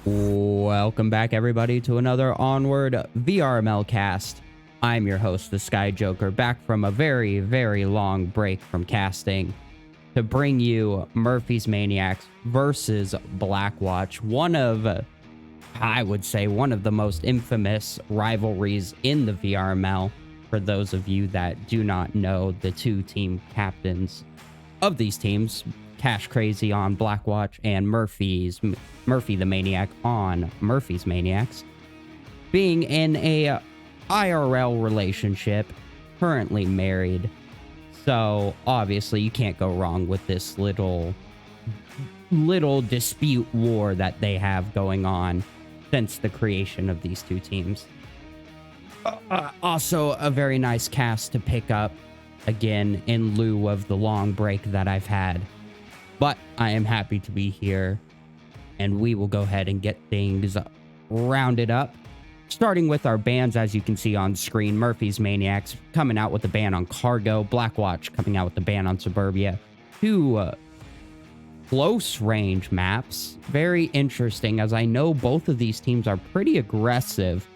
Welcome back, everybody, to another Onward VRML cast. I'm your host, TheSkyJoker, back from a very, very long break from casting to bring you Murphy's Maniacs versus Blackwatch, I would say, one of the most infamous rivalries in the VRML. For those of you that do not know, the two team captains of these teams, Cash Crazy on Blackwatch and Murphy the Maniac on Murphy's Maniacs, being in a IRL relationship, currently married. So obviously you can't go wrong with this little dispute war that they have going on since the creation of these two teams. Also a very nice cast to pick up again in lieu of the long break that I've had. But I am happy to be here, and we will go ahead and get things rounded up. Starting with our bans, as you can see on screen, Murphy's Maniacs coming out with a ban on Cargo, Blackwatch coming out with a ban on Suburbia. Two close range maps. Very interesting, as I know both of these teams are pretty aggressive.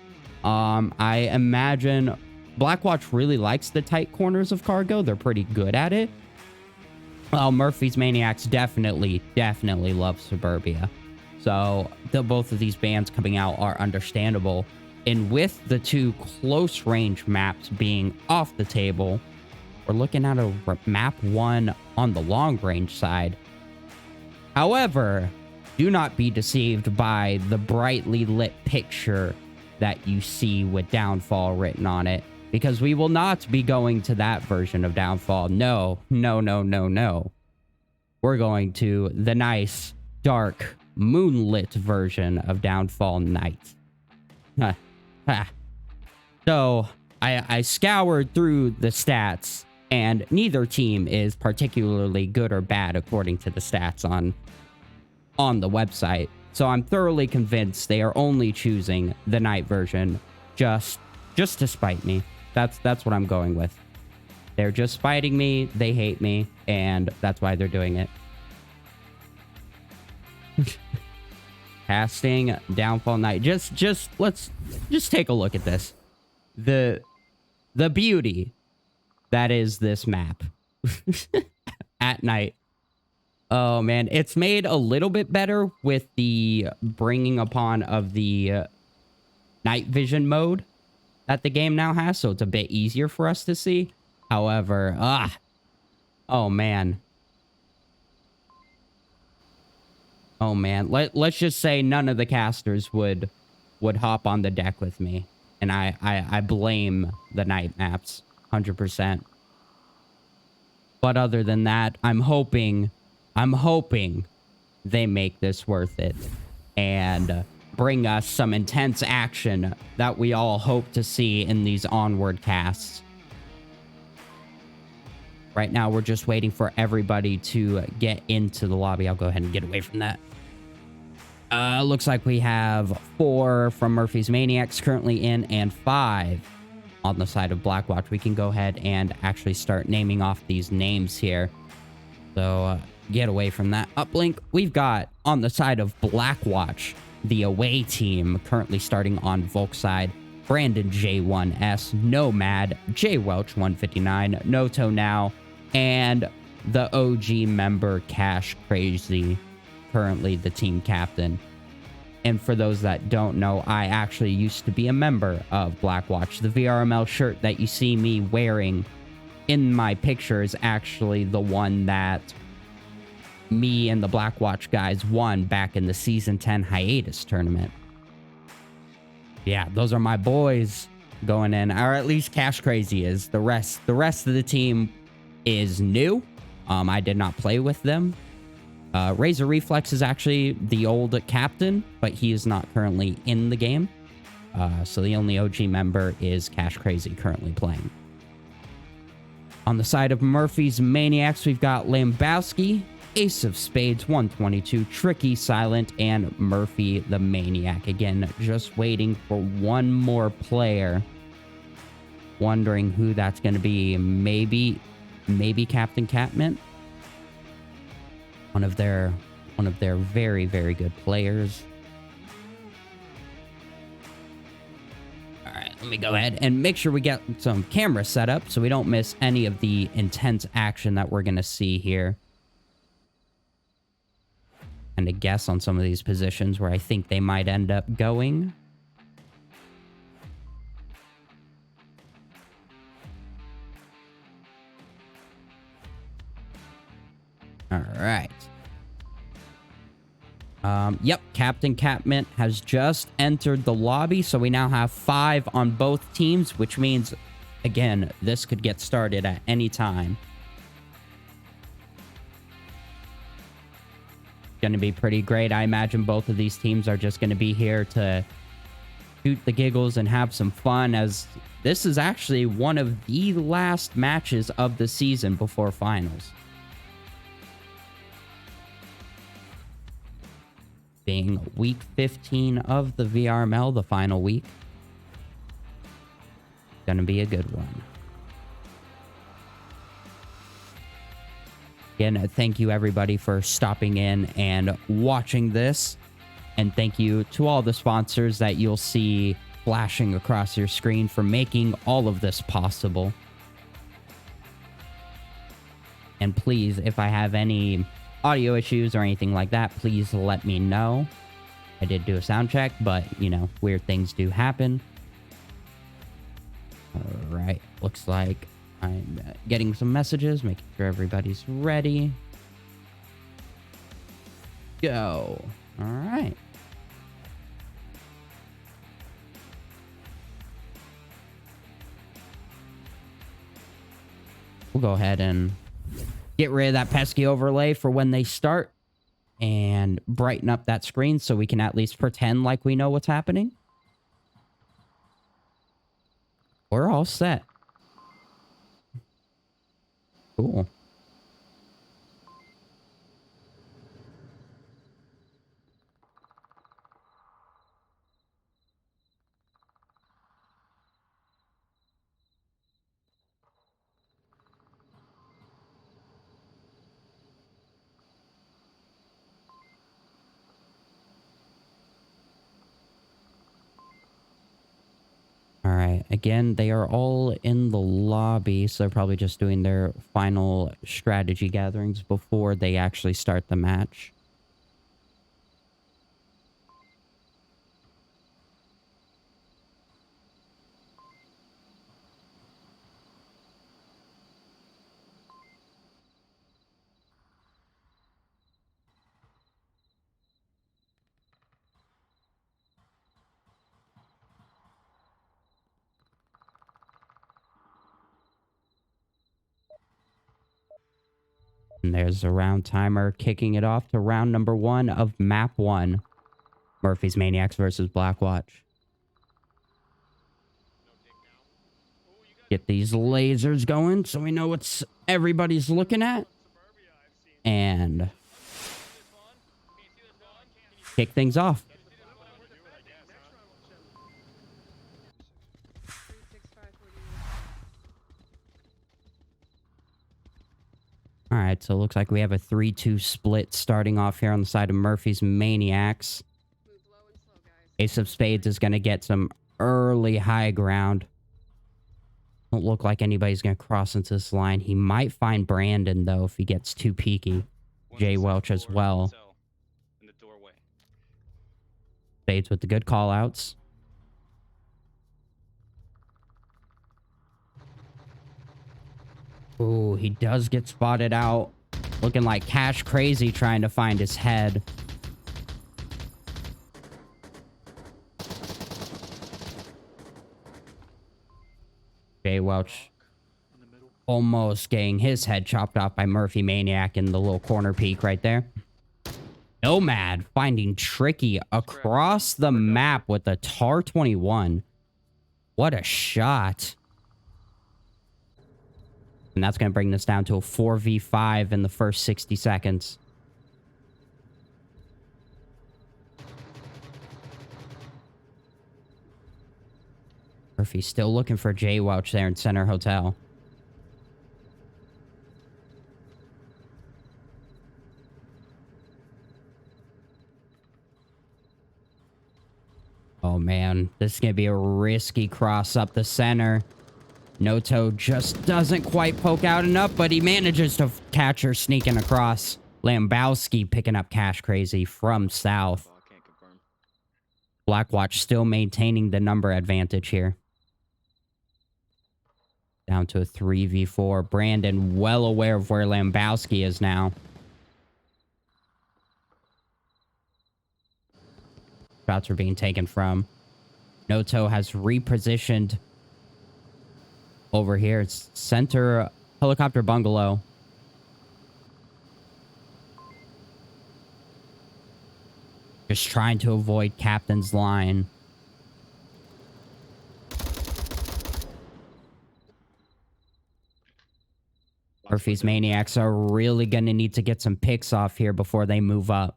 I imagine Blackwatch really likes the tight corners of Cargo. They're pretty good at it. Well, Murphy's Maniacs definitely love Suburbia. So both of these bans coming out are understandable. And with the two close range maps being off the table, we're looking at a map 1 on the long range side. However, do not be deceived by the brightly lit picture that you see with Downfall written on it, because we will not be going to that version of Downfall. No. We're going to the nice, dark, moonlit version of Downfall Night. So, I scoured through the stats, and neither team is particularly good or bad according to the stats on the website. So I'm thoroughly convinced they are only choosing the night version just to spite me. That's what I'm going with. They're just spiting me, they hate me, and that's why they're doing it. Casting Downfall Night. Let's take a look at this. The beauty that is this map at night. Oh man, it's made a little bit better with the bringing upon of the night vision mode that the game now has, so it's a bit easier for us to see. However, oh man. Let's just say none of the casters would hop on the deck with me, and I blame the night maps 100%. But other than that, I'm hoping they make this worth it and bring us some intense action that we all hope to see in these Onward casts. Right now, we're just waiting for everybody to get into the lobby. I'll go ahead and get away from that. Looks like we have 4 from Murphy's Maniacs currently in, and 5 on the side of Blackwatch. We can go ahead and actually start naming off these names here. So, get away from that uplink. We've got on the side of Blackwatch, the away team currently starting on Volk side, Brandon J1S, Nomad, J Welch 159, Noto Now, and the OG member Cash Crazy, currently the team captain. And for those that don't know, I actually used to be a member of Blackwatch. The VRML shirt that you see me wearing in my picture is actually the one that me and the Blackwatch guys won back in the Season 10 hiatus tournament. Yeah, those are my boys going in, or at least Cash Crazy is. The rest of the team is new. I did not play with them. Razor Reflex is actually the old captain, but he is not currently in the game. So the only OG member is Cash Crazy currently playing. On the side of Murphy's Maniacs, we've got Lambowski, Ace of Spades 122, Tricky Silent, and Murphy the Maniac. Again, just waiting for one more player. Wondering who that's going to be. Maybe Captain Catmint. One of their very, very good players. Let me go ahead and make sure we get some cameras set up so we don't miss any of the intense action that we're going to see here. And to guess on some of these positions where I think they might end up going. All right. Yep, Captain Catmint has just entered the lobby, so we now have 5 on both teams, which means, again, this could get started at any time. Going to be pretty great. I imagine both of these teams are just going to be here to shoot the giggles and have some fun, as this is actually one of the last matches of the season before finals. Being week 15 of the VRML, the final week. Gonna be a good one. Again, thank you everybody for stopping in and watching this. And thank you to all the sponsors that you'll see flashing across your screen for making all of this possible. And please, if I have any audio issues or anything like that, please let me know. I did do a sound check, but, you know, weird things do happen. All right. Looks like I'm getting some messages, making sure everybody's ready. Go. All right. We'll go ahead and get rid of that pesky overlay for when they start and brighten up that screen so we can at least pretend like we know what's happening. We're all set. Cool. All right. Again, they are all in the lobby, so they're probably just doing their final strategy gatherings before they actually start the match. And there's a round timer kicking it off to round number 1 of map 1. Murphy's Maniacs versus Blackwatch. Get these lasers going so we know what everybody's looking at. And kick things off. All right, so it looks like we have a 3-2 split starting off here on the side of Murphy's Maniacs. Ace of Spades is going to get some early high ground. Don't look like anybody's going to cross into this line. He might find Brandon, though, if he gets too peaky. Jay Welch as well. Spades with the good call-outs. Ooh, he does get spotted out. Looking like Cash Crazy trying to find his head. Jay Welch almost getting his head chopped off by Murphy Maniac in the little corner peak right there. Nomad finding Tricky across the map with the TAR 21. What a shot. And that's going to bring this down to a 4v5 in the first 60 seconds. Murphy's still looking for Jay Welch there in Center Hotel. Oh, Oh, man. This is going to be a risky cross up the center. Noto just doesn't quite poke out enough, but he manages to catch her sneaking across. Lambowski picking up Cash Crazy from south. Oh, I can't confirm. Blackwatch still maintaining the number advantage here. Down to a 3v4. Brandon well aware of where Lambowski is now. Shots are being taken from. Noto has repositioned over here. It's center helicopter bungalow. Just trying to avoid Captain's line. Murphy's Maniacs are really going to need to get some picks off here before they move up.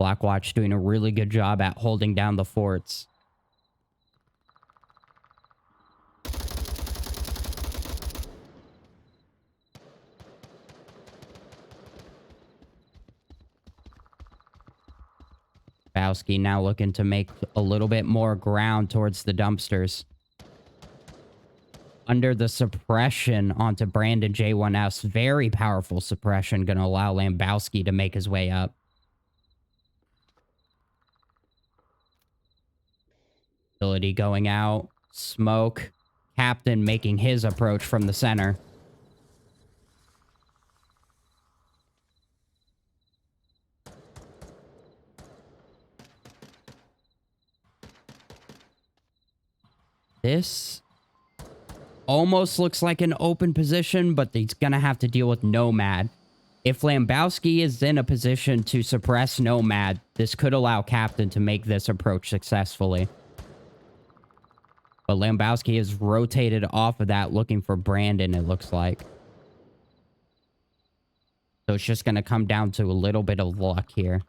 Blackwatch doing a really good job at holding down the forts. Bowski now looking to make a little bit more ground towards the dumpsters. Under the suppression onto Brandon J1S. Very powerful suppression. Going to allow Lambowski to make his way up. Ability going out. Smoke. Captain making his approach from the center. This almost looks like an open position, but he's going to have to deal with Nomad. If Lambowski is in a position to suppress Nomad, this could allow Captain to make this approach successfully. But Lambowski is rotated off of that, looking for Brandon, it looks like. So it's just going to come down to a little bit of luck here.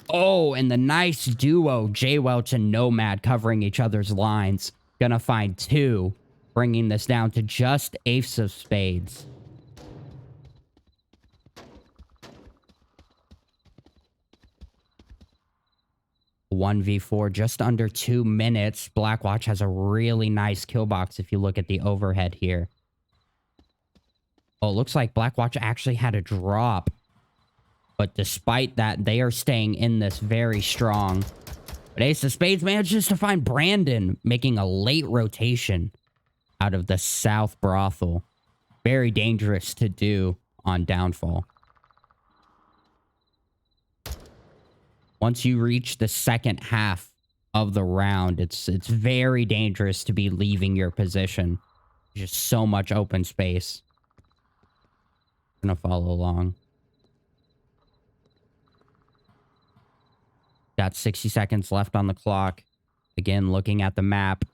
Oh, and the nice duo, J Welch and Nomad, covering each other's lines. Gonna find two, bringing this down to just ace of spades. One v 4, just under 2 minutes. Blackwatch has a really nice kill box if you look at the overhead here. Oh, it looks like Blackwatch actually had a drop. But despite that, they are staying in this very strong. But Ace of Spades manages to find Brandon, making a late rotation out of the South Brothel. Very dangerous to do on Downfall. Once you reach the second half of the round, it's very dangerous to be leaving your position. Just so much open space. I'm gonna follow along. Got 60 seconds left on the clock. Again, looking at the map.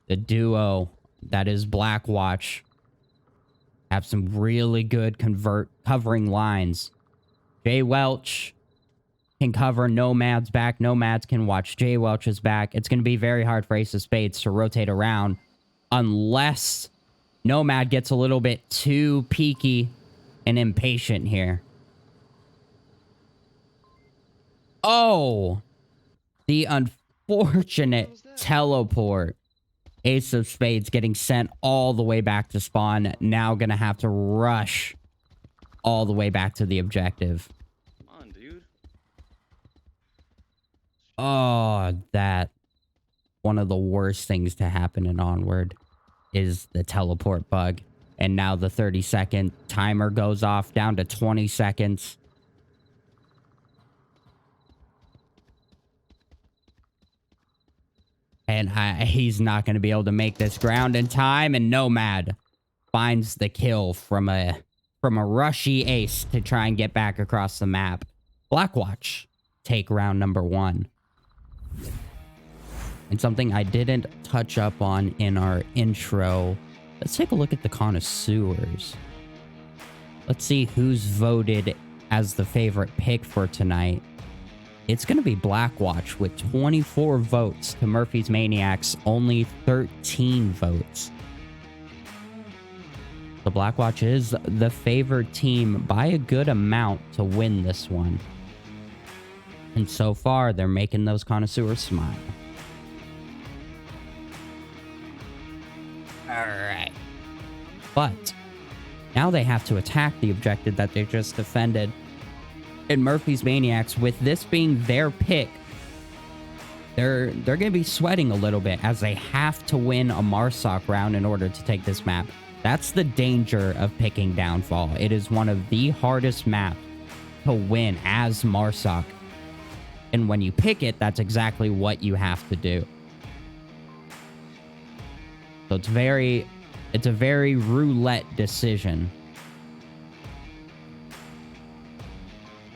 The duo that is Blackwatch have some really good covering lines. Jay Welch can cover Nomad's back. Nomads can watch Jay Welch's back. It's going to be very hard for Ace of Spades to rotate around unless Nomad gets a little bit too peaky and impatient here. Oh, the unfortunate teleport. Ace of Spades getting sent all the way back to spawn. Now going to have to rush all the way back to the objective. Come on, dude. Oh, that. One of the worst things to happen in Onward is the teleport bug. And now the 30-second timer goes off down to 20 seconds. And he's not going to be able to make this ground in time. And Nomad finds the kill from a rushy ace to try and get back across the map. Blackwatch take round number 1. And something I didn't touch up on in our intro. Let's take a look at the connoisseurs. Let's see who's voted as the favorite pick for tonight. It's going to be Blackwatch with 24 votes to Murphy's Maniacs, only 13 votes. The Blackwatch is the favored team by a good amount to win this one. And so far, they're making those connoisseurs smile. Alright. But now they have to attack the objective that they just defended. And Murphy's Maniacs, with this being their pick, they're going to be sweating a little bit as they have to win a Marsoc round in order to take this map. That's the danger of picking Downfall. It is one of the hardest maps to win as Marsoc. And when you pick it, that's exactly what you have to do. So it's a very roulette decision.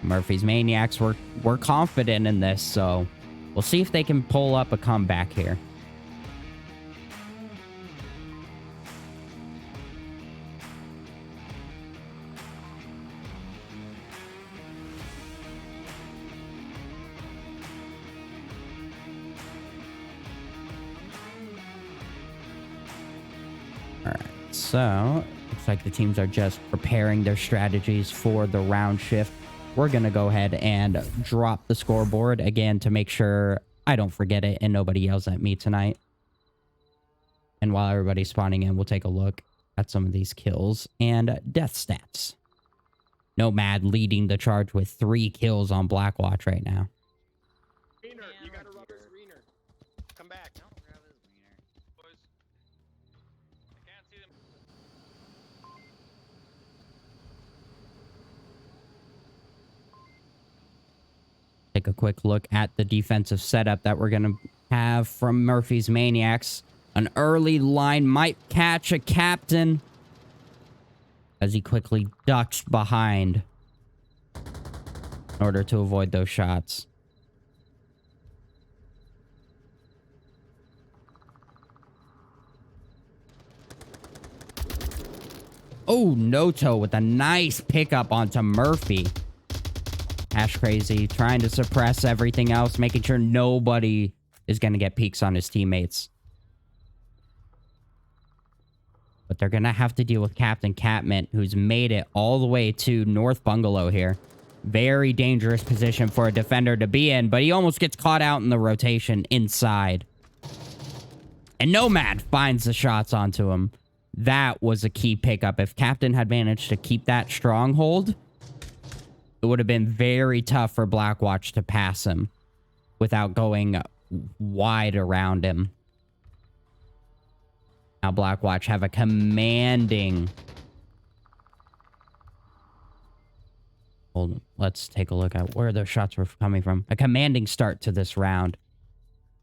Murphy's Maniacs were confident in this, so we'll see if they can pull up a comeback here. So, looks like the teams are just preparing their strategies for the round shift. We're going to go ahead and drop the scoreboard again to make sure I don't forget it and nobody yells at me tonight. And while everybody's spawning in, we'll take a look at some of these kills and death stats. Nomad leading the charge with 3 kills on Blackwatch right now. Wiener, you gotta rub his wiener. Come back. No, grab his wiener. Boys. I can't see them. Take a quick look at the defensive setup that we're going to have from Murphy's Maniacs. An early line might catch a captain as he quickly ducks behind in order to avoid those shots. Oh, Noto with a nice pickup onto Murphy. Hash Crazy trying to suppress everything else, making sure nobody is going to get peeks on his teammates. But they're going to have to deal with Captain Catmint, who's made it all the way to North Bungalow here. Very dangerous position for a defender to be in, but he almost gets caught out in the rotation inside. And Nomad finds the shots onto him. That was a key pickup. If Captain had managed to keep that stronghold, it would have been very tough for Blackwatch to pass him without going wide around him. Now Blackwatch have a commanding... Hold on. Let's take a look at where those shots were coming from. A commanding start to this round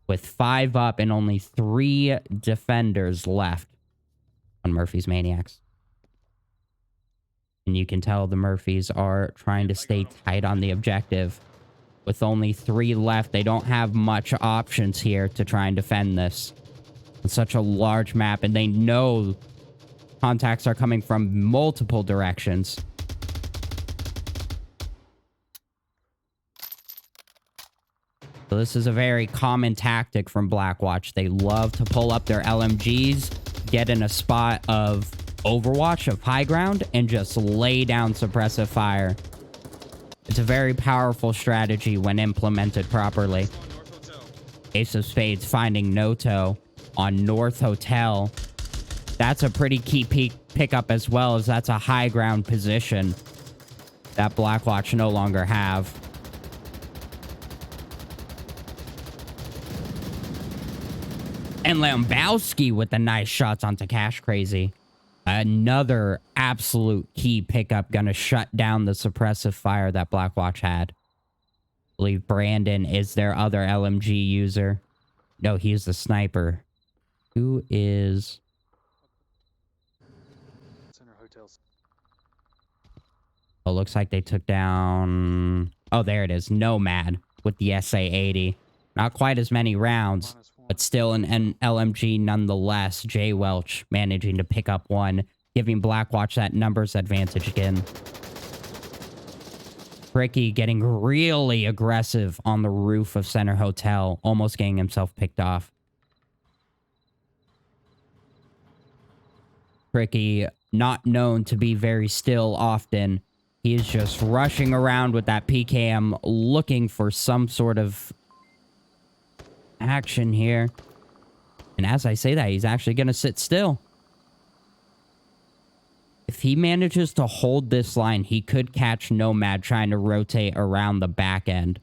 with 5 up and only 3 defenders left on Murphy's Maniacs. And you can tell the Murphys are trying to stay tight on the objective. With only 3 left, they don't have much options here to try and defend this. It's such a large map, and they know contacts are coming from multiple directions. So this is a very common tactic from Blackwatch. They love to pull up their LMGs, get in a spot of Overwatch, of high ground, and just lay down suppressive fire. It's a very powerful strategy when implemented properly. Ace of Spades finding Noto on North Hotel. That's a pretty key pickup as well, as that's a high ground position that Blackwatch no longer have. And Lambowski with the nice shots onto Cash Crazy. Another absolute key pickup, gonna shut down the suppressive fire that Blackwatch had. I believe Brandon is their other LMG user. No, he's the sniper. Who is... Oh, looks like they took down... Oh, there it is. Nomad with the SA-80. Not quite as many rounds, but still an LMG nonetheless. Jay Welch managing to pick up one, giving Blackwatch that numbers advantage again. Ricky getting really aggressive on the roof of Center Hotel, almost getting himself picked off. Tricky, not known to be very still often. He is just rushing around with that PKM looking for some sort of action here. And as I say that, he's actually going to sit still. If he manages to hold this line, he could catch Nomad trying to rotate around the back end.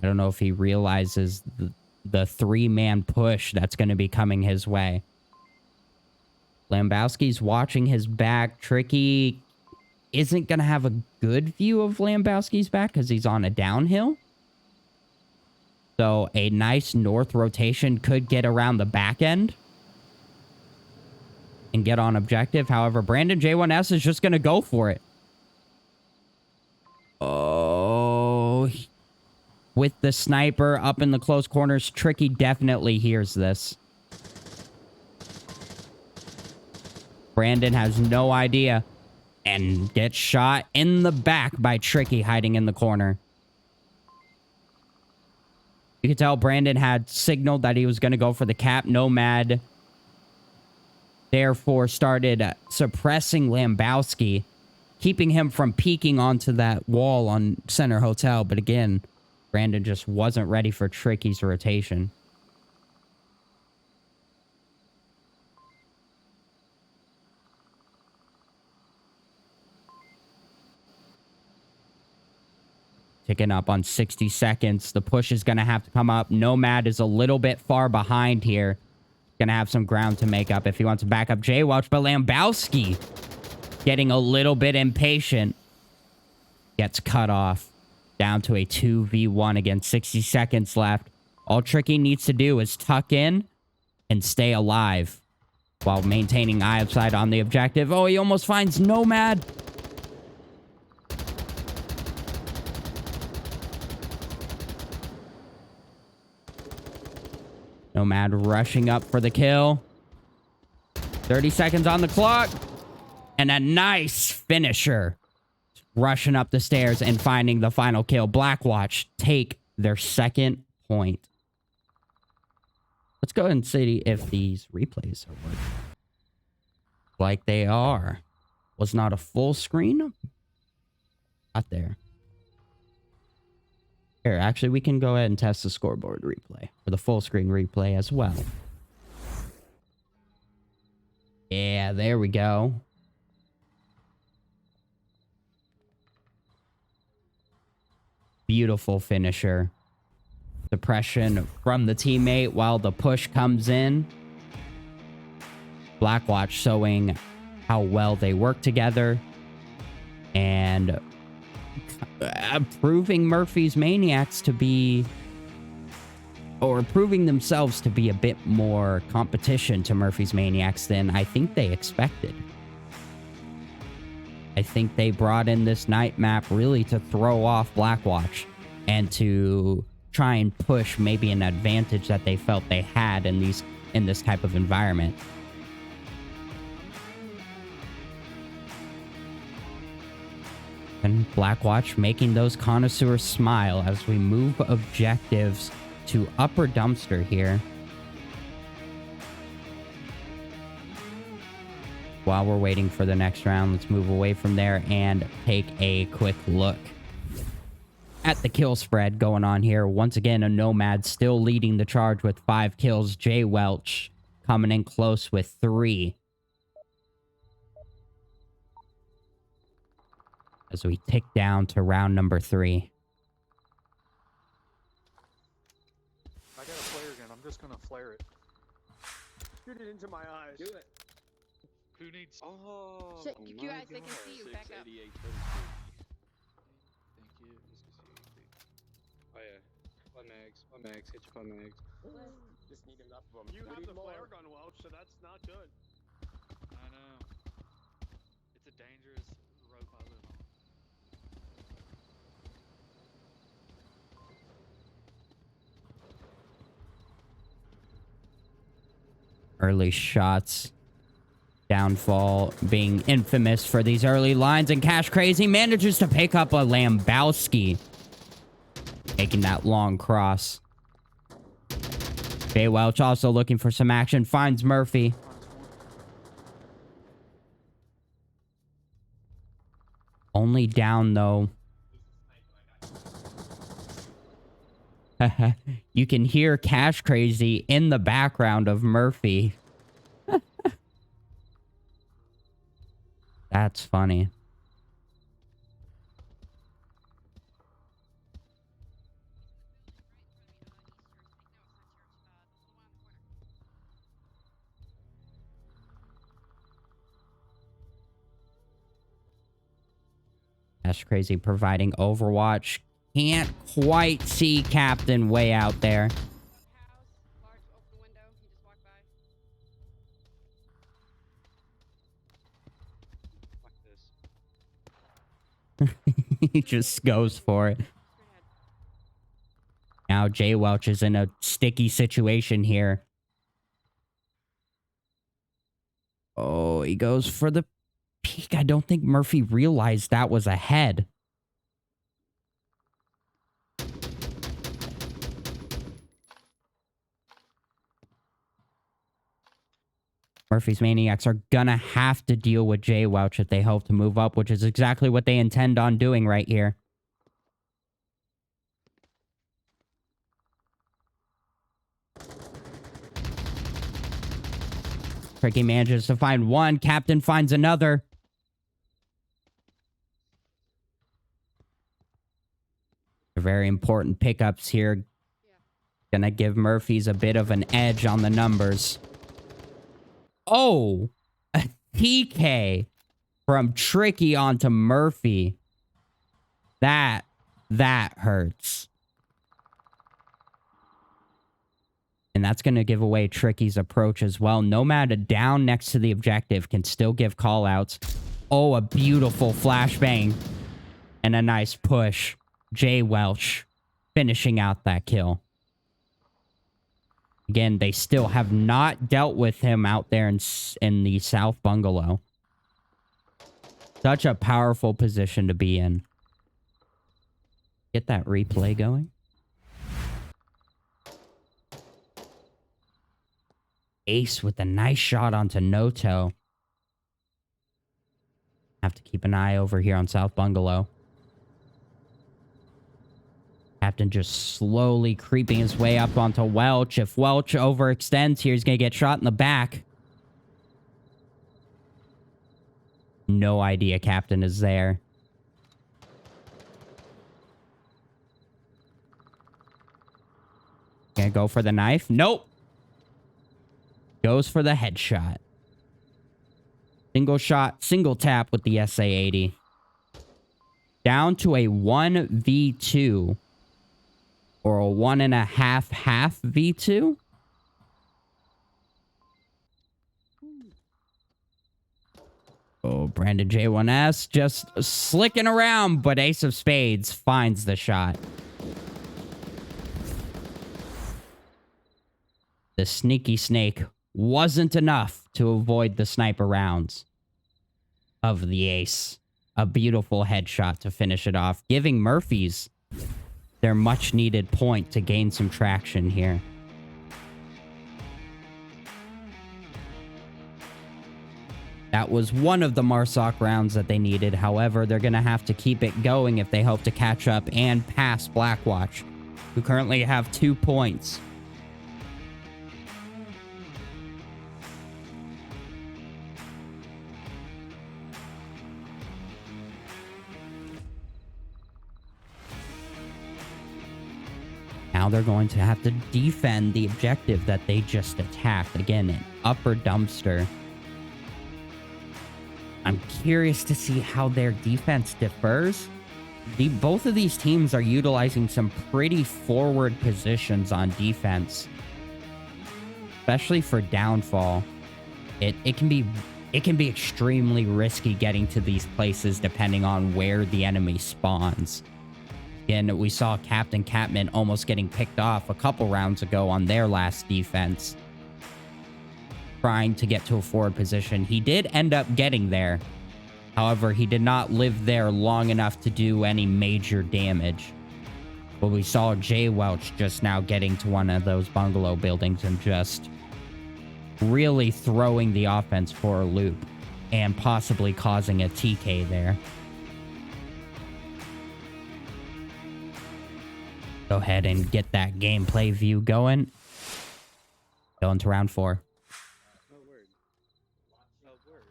I don't know if he realizes the three-man push that's going to be coming his way. Lambowski's watching his back. Tricky isn't going to have a good view of Lambowski's back because he's on a downhill. So a nice north rotation could get around the back end and get on objective. However, Brandon J1S is just going to go for it. Oh, with the sniper up in the close corners, Tricky definitely hears this. Brandon has no idea and gets shot in the back by Tricky hiding in the corner. You could tell Brandon had signaled that he was going to go for the cap. Nomad therefore started suppressing Lambowski, keeping him from peeking onto that wall on Center Hotel. But again, Brandon just wasn't ready for Tricky's rotation. Ticking up on 60 seconds. The push is going to have to come up. Nomad is a little bit far behind here. Going to have some ground to make up if he wants to back up J Welch. But Lambowski getting a little bit impatient. Gets cut off. Down to a 2v1 again. 60 seconds left. All Tricky needs to do is tuck in and stay alive while maintaining eye of sight on the objective. Oh, he almost finds Nomad. Nomad rushing up for the kill. 30 seconds on the clock. And a nice finisher. Rushing up the stairs and finding the final kill. Blackwatch take their second point. Let's go ahead and see if these replays are working. Like they are. Was not a full screen. Not there. Here, actually, we can go ahead and test the scoreboard replay. For the full screen replay as well. Yeah, there we go. Beautiful finisher. Suppression from the teammate while the push comes in. Blackwatch showing how well they work together. And proving Murphy's Maniacs to be... or proving themselves to be a bit more competition to Murphy's Maniacs than I think they expected. I think they brought in this night map really to throw off Blackwatch and to try and push maybe an advantage that they felt they had in this type of environment. And Blackwatch making those connoisseurs smile as we move objectives to upper dumpster here. While we're waiting for the next round, let's move away from there and take a quick look at the kill spread going on here. Once again, a Nomad still leading the charge with 5 kills. J Welch coming in close with 3. As we tick down to round number 3. I got a flare gun. I'm just gonna flare it. Shoot it into my eyes. Do it. Who needs? Oh, Shit, you guys, they can see you. Back up. 688. Thank you. Oh yeah. One mags. One mags. Hit your one mags. Just need enough of them. You have the flare gun, Welch, so that's not good. I know. It's a dangerous rope I live on. Early shots. Downfall being infamous for these early lines. And Cash Crazy manages to pick up a Lambowski. Taking that long cross. Jay Welch also looking for some action. Finds Murphy. Only down, though. You can hear Cash Crazy in the background of Murphy. That's funny. Cash Crazy providing Overwatch. Can't quite see Captain way out there. House, large open window. He just walked by. Fuck this. He just goes for it. Now Jay Welch is in a sticky situation here. Oh, he goes for the peek. I don't think Murphy realized that was a head. Murphy's Maniacs are gonna have to deal with Jay Welch if they hope to move up, which is exactly what they intend on doing right here. Tricky manages to find one. Captain finds another. They're very important pickups here. Gonna give Murphy's a bit of an edge on the numbers. Oh, a TK from Tricky onto Murphy. That hurts. And that's going to give away Tricky's approach as well. Nomad down next to the objective can still give callouts. Oh, a beautiful flashbang. And a nice push. Jay Welch finishing out that kill. Again, they still have not dealt with him out there in the South Bungalow. Such a powerful position to be in. Get that replay going. Ace with a nice shot onto Noto. Have to keep an eye over here on South Bungalow. Captain just slowly creeping his way up onto Welch. If Welch overextends here, he's going to get shot in the back. No idea Captain is there. Gonna go for the knife? Nope. Goes for the headshot. Single shot, single tap with the SA-80. Down to a 1v2. Or a 1.5 half V2. Oh, Brandon J1S just slicking around, but Ace of Spades finds the shot. The sneaky snake wasn't enough to avoid the sniper rounds of the Ace. A beautiful headshot to finish it off, giving Murphy's their much needed point to gain some traction here. That was one of the Marsoc rounds that they needed. However, they're going to have to keep it going if they hope to catch up and pass Blackwatch, who currently have 2 points. Now they're going to have to defend the objective that they just attacked. Again, an upper dumpster. I'm curious to see how their defense differs. Both of these teams are utilizing some pretty forward positions on defense. Especially for downfall. It can be extremely risky getting to these places depending on where the enemy spawns. Again, we saw Captain Catman almost getting picked off a couple rounds ago on their last defense. Trying to get to a forward position. He did end up getting there. However, he did not live there long enough to do any major damage. But we saw Jay Welch just now getting to one of those bungalow buildings and just really throwing the offense for a loop and possibly causing a TK there. Go ahead and get that gameplay view going. Going to round 4. Oh, word. Oh, word.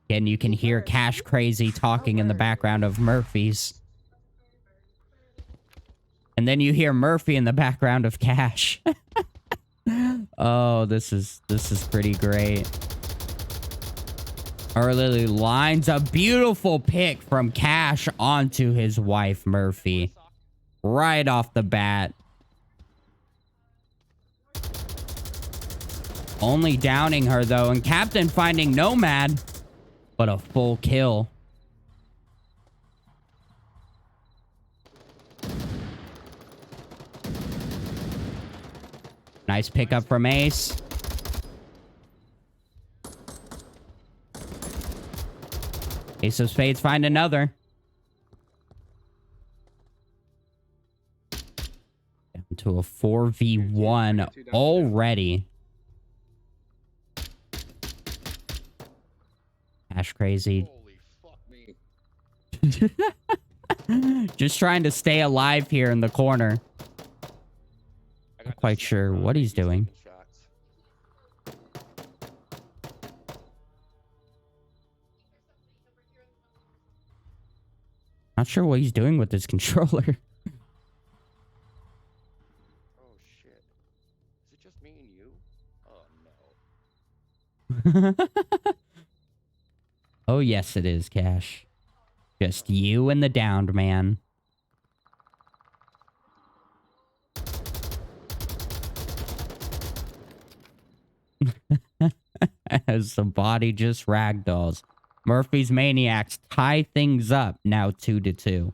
And you can hear Cash Crazy talking in the background of Murphy's. And then you hear Murphy in the background of Cash. Oh, this is pretty great. Early lines a beautiful pick from Cash onto his wife, Murphy. Right off the bat. Only downing her, though, and Captain finding Nomad, but a full kill. Nice pickup from Ace. Ace of Spades find another. Down to a 4v1 already. Cash Crazy. Holy fuck me. Just trying to stay alive here in the corner. Not quite sure what he's doing. Not sure what he's doing with his controller. Oh shit. Is it just me and you? Oh no. Oh, yes, it is, Cash. Just you and the downed man. As the body just ragdolls. Murphy's Maniacs tie things up, now 2-2.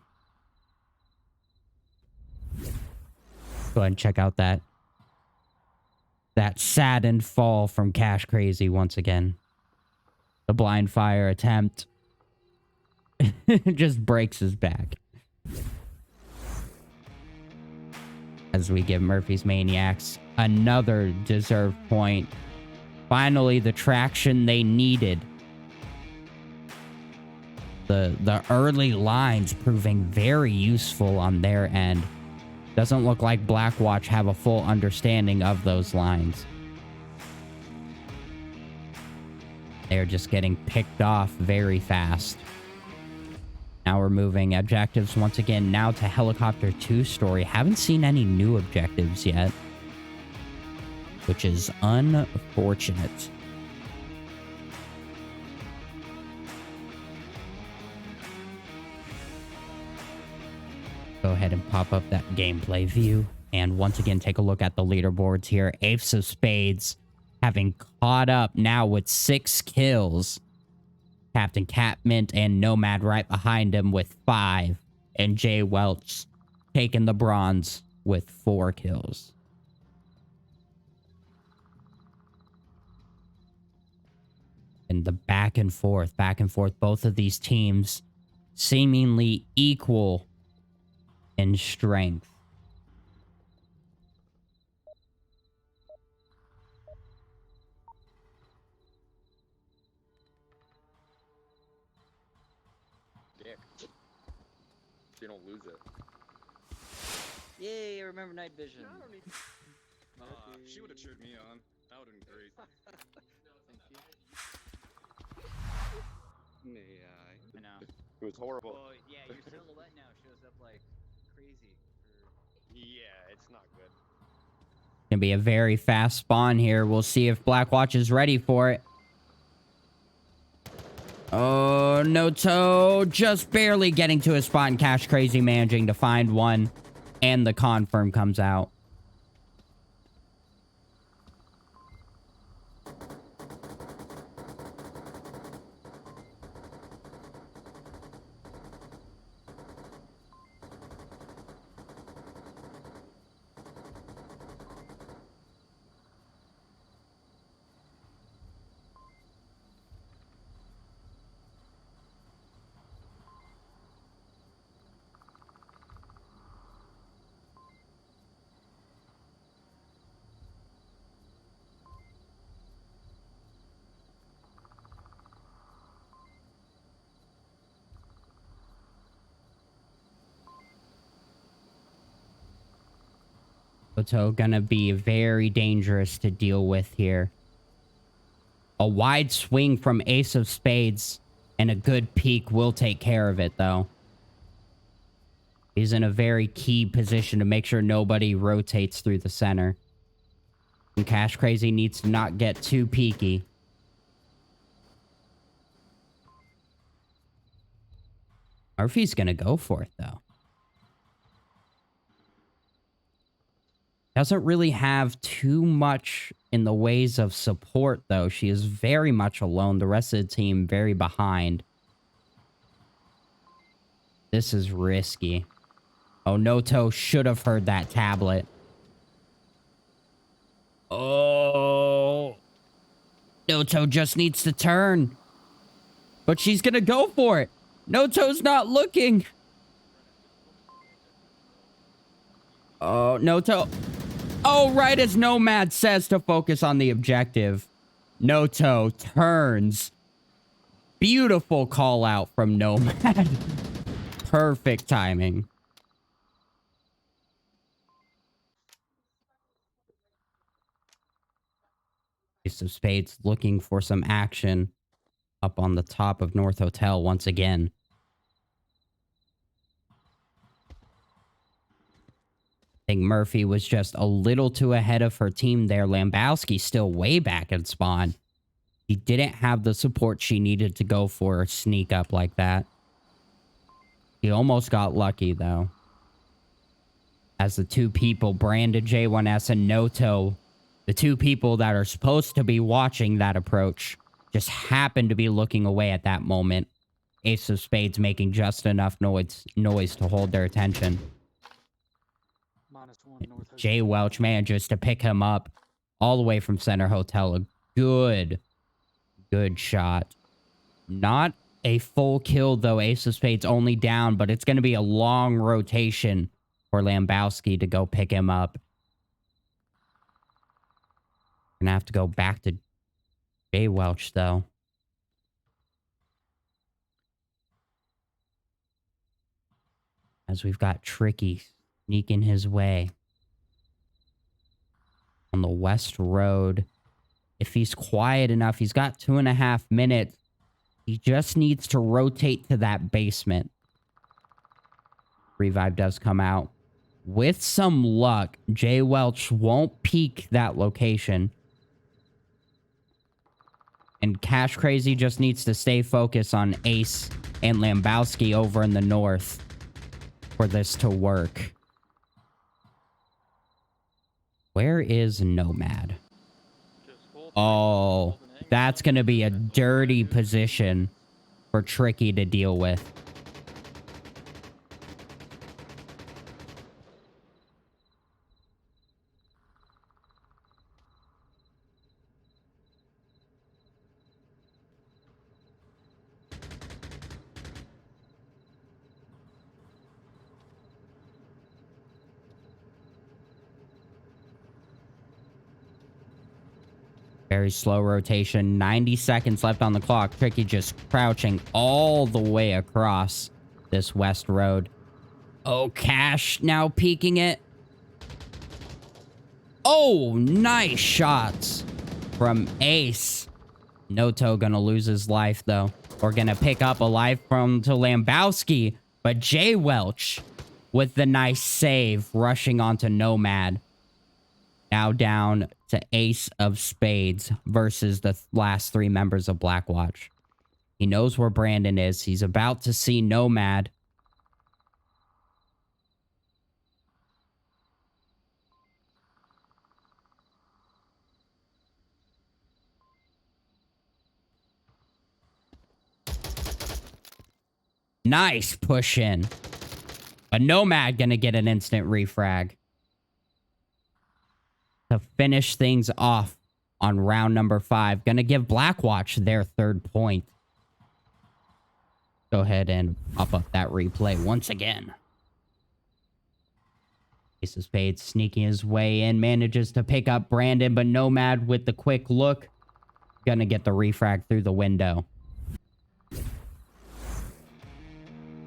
Go ahead and check out that saddened fall from Cash Crazy once again. The blind fire attempt just breaks his back. As we give Murphy's Maniacs another deserved point. Finally, the traction they needed. The early lines proving very useful on their end. Doesn't look like Blackwatch have a full understanding of those lines. They're just getting picked off very fast. Now we're moving objectives once again now to Helicopter 2 story. Haven't seen any new objectives yet, which is unfortunate. Go ahead and pop up that gameplay view. And once again, take a look at the leaderboards here. Ace of Spades having caught up now with 6 kills. Captain Catmint and Nomad right behind him with 5. And Jay Welch taking the bronze with 4 kills. And the back and forth, both of these teams seemingly equal in strength. Dick. So you don't lose it. Yay, I remember night vision. She would have cheered me on. That would have been great. May I? I know. It was horrible. Well, yeah, your silhouette now shows up like crazy. Yeah, it's not good. Gonna be a very fast spawn here. We'll see if Blackwatch is ready for it. Oh, no toe. Just barely getting to his spot, and Cash Crazy managing to find one. And the confirm comes out. Oto gonna be very dangerous to deal with here. A wide swing from Ace of Spades and a good peek will take care of it, though. He's in a very key position to make sure nobody rotates through the center. And Cash Crazy needs to not get too peaky. Murphy's gonna go for it, though. Doesn't really have too much in the ways of support, though. She is very much alone. The rest of the team very behind. This is risky. Oh, Noto should have heard that tablet. Oh. Noto just needs to turn. But she's gonna go for it. Noto's not looking. Oh, Noto. Oh, right as Nomad says to focus on the objective. Noto turns. Beautiful call out from Nomad. Perfect timing. Ace of Spades looking for some action up on the top of North Hotel once again. I think Murphy was just a little too ahead of her team there. Lambowski still way back in spawn. She didn't have the support she needed to go for a sneak up like that. He almost got lucky, though. As the two people, Brandon J1S and Noto, the two people that are supposed to be watching that approach, just happened to be looking away at that moment. Ace of Spades making just enough noise to hold their attention. Jay Welch manages to pick him up all the way from center hotel. A good shot. Not a full kill, though. Ace of Spades only down, but it's going to be a long rotation for Lambowski to go pick him up. Gonna have to go back to Jay Welch, though. As we've got Tricky sneaking his way on the West Road. If he's quiet enough, he's got 2.5 minutes. He just needs to rotate to that basement. Revive does come out. With some luck, Jay Welch won't peek that location. And Cash Crazy just needs to stay focused on Ace and Lambowski over in the north for this to work. Where is Nomad? Oh, that's going to be a dirty position for Tricky to deal with. Very slow rotation. 90 seconds left on the clock. Tricky just crouching all the way across this West Road. Oh, Cash now peeking it. Oh, nice shots from Ace. Noto gonna lose his life, though. We're gonna pick up a life from to Lambowski. But Jay Welch with the nice save rushing onto Nomad. Now down to Ace of Spades versus the last three members of Blackwatch. He knows where Brandon is. He's about to see Nomad. Nice push in. A Nomad gonna get an instant refrag to finish things off on round number 5. Gonna give Blackwatch their 3rd point. Go ahead and pop up that replay once again. Ace of Spades sneaking his way in. Manages to pick up Brandon, but Nomad with the quick look. Gonna get the refrag through the window.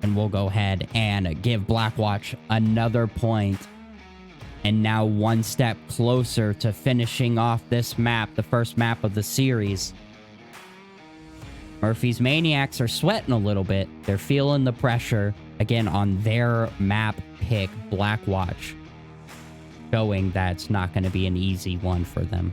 And we'll go ahead and give Blackwatch another point. And now one step closer to finishing off this map, the first map of the series. Murphy's Maniacs are sweating a little bit. They're feeling the pressure, again, on their map pick, Blackwatch, showing that it's not going to be an easy one for them.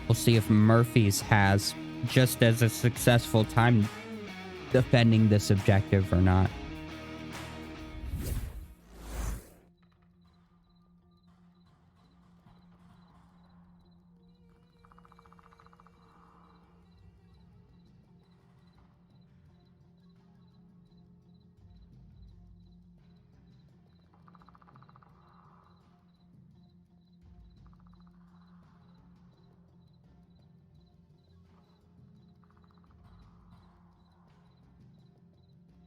We'll see if Murphy's has just as a successful time defending this objective or not.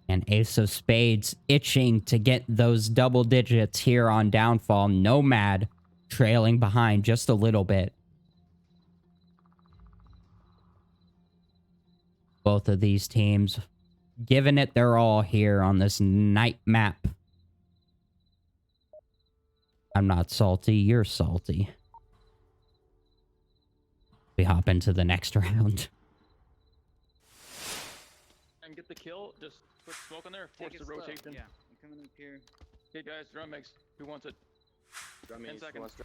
And Ace of Spades itching to get those double digits here on Downfall. Nomad trailing behind just a little bit. Both of these teams giving it their all here on this night map. I'm not salty, you're salty. We hop into the next round. And get the kill, just put smoke on there, force Take it the slow. rotation. Yeah, I'm coming up here. Okay guys, drum mix. Who wants it? 10 seconds. Do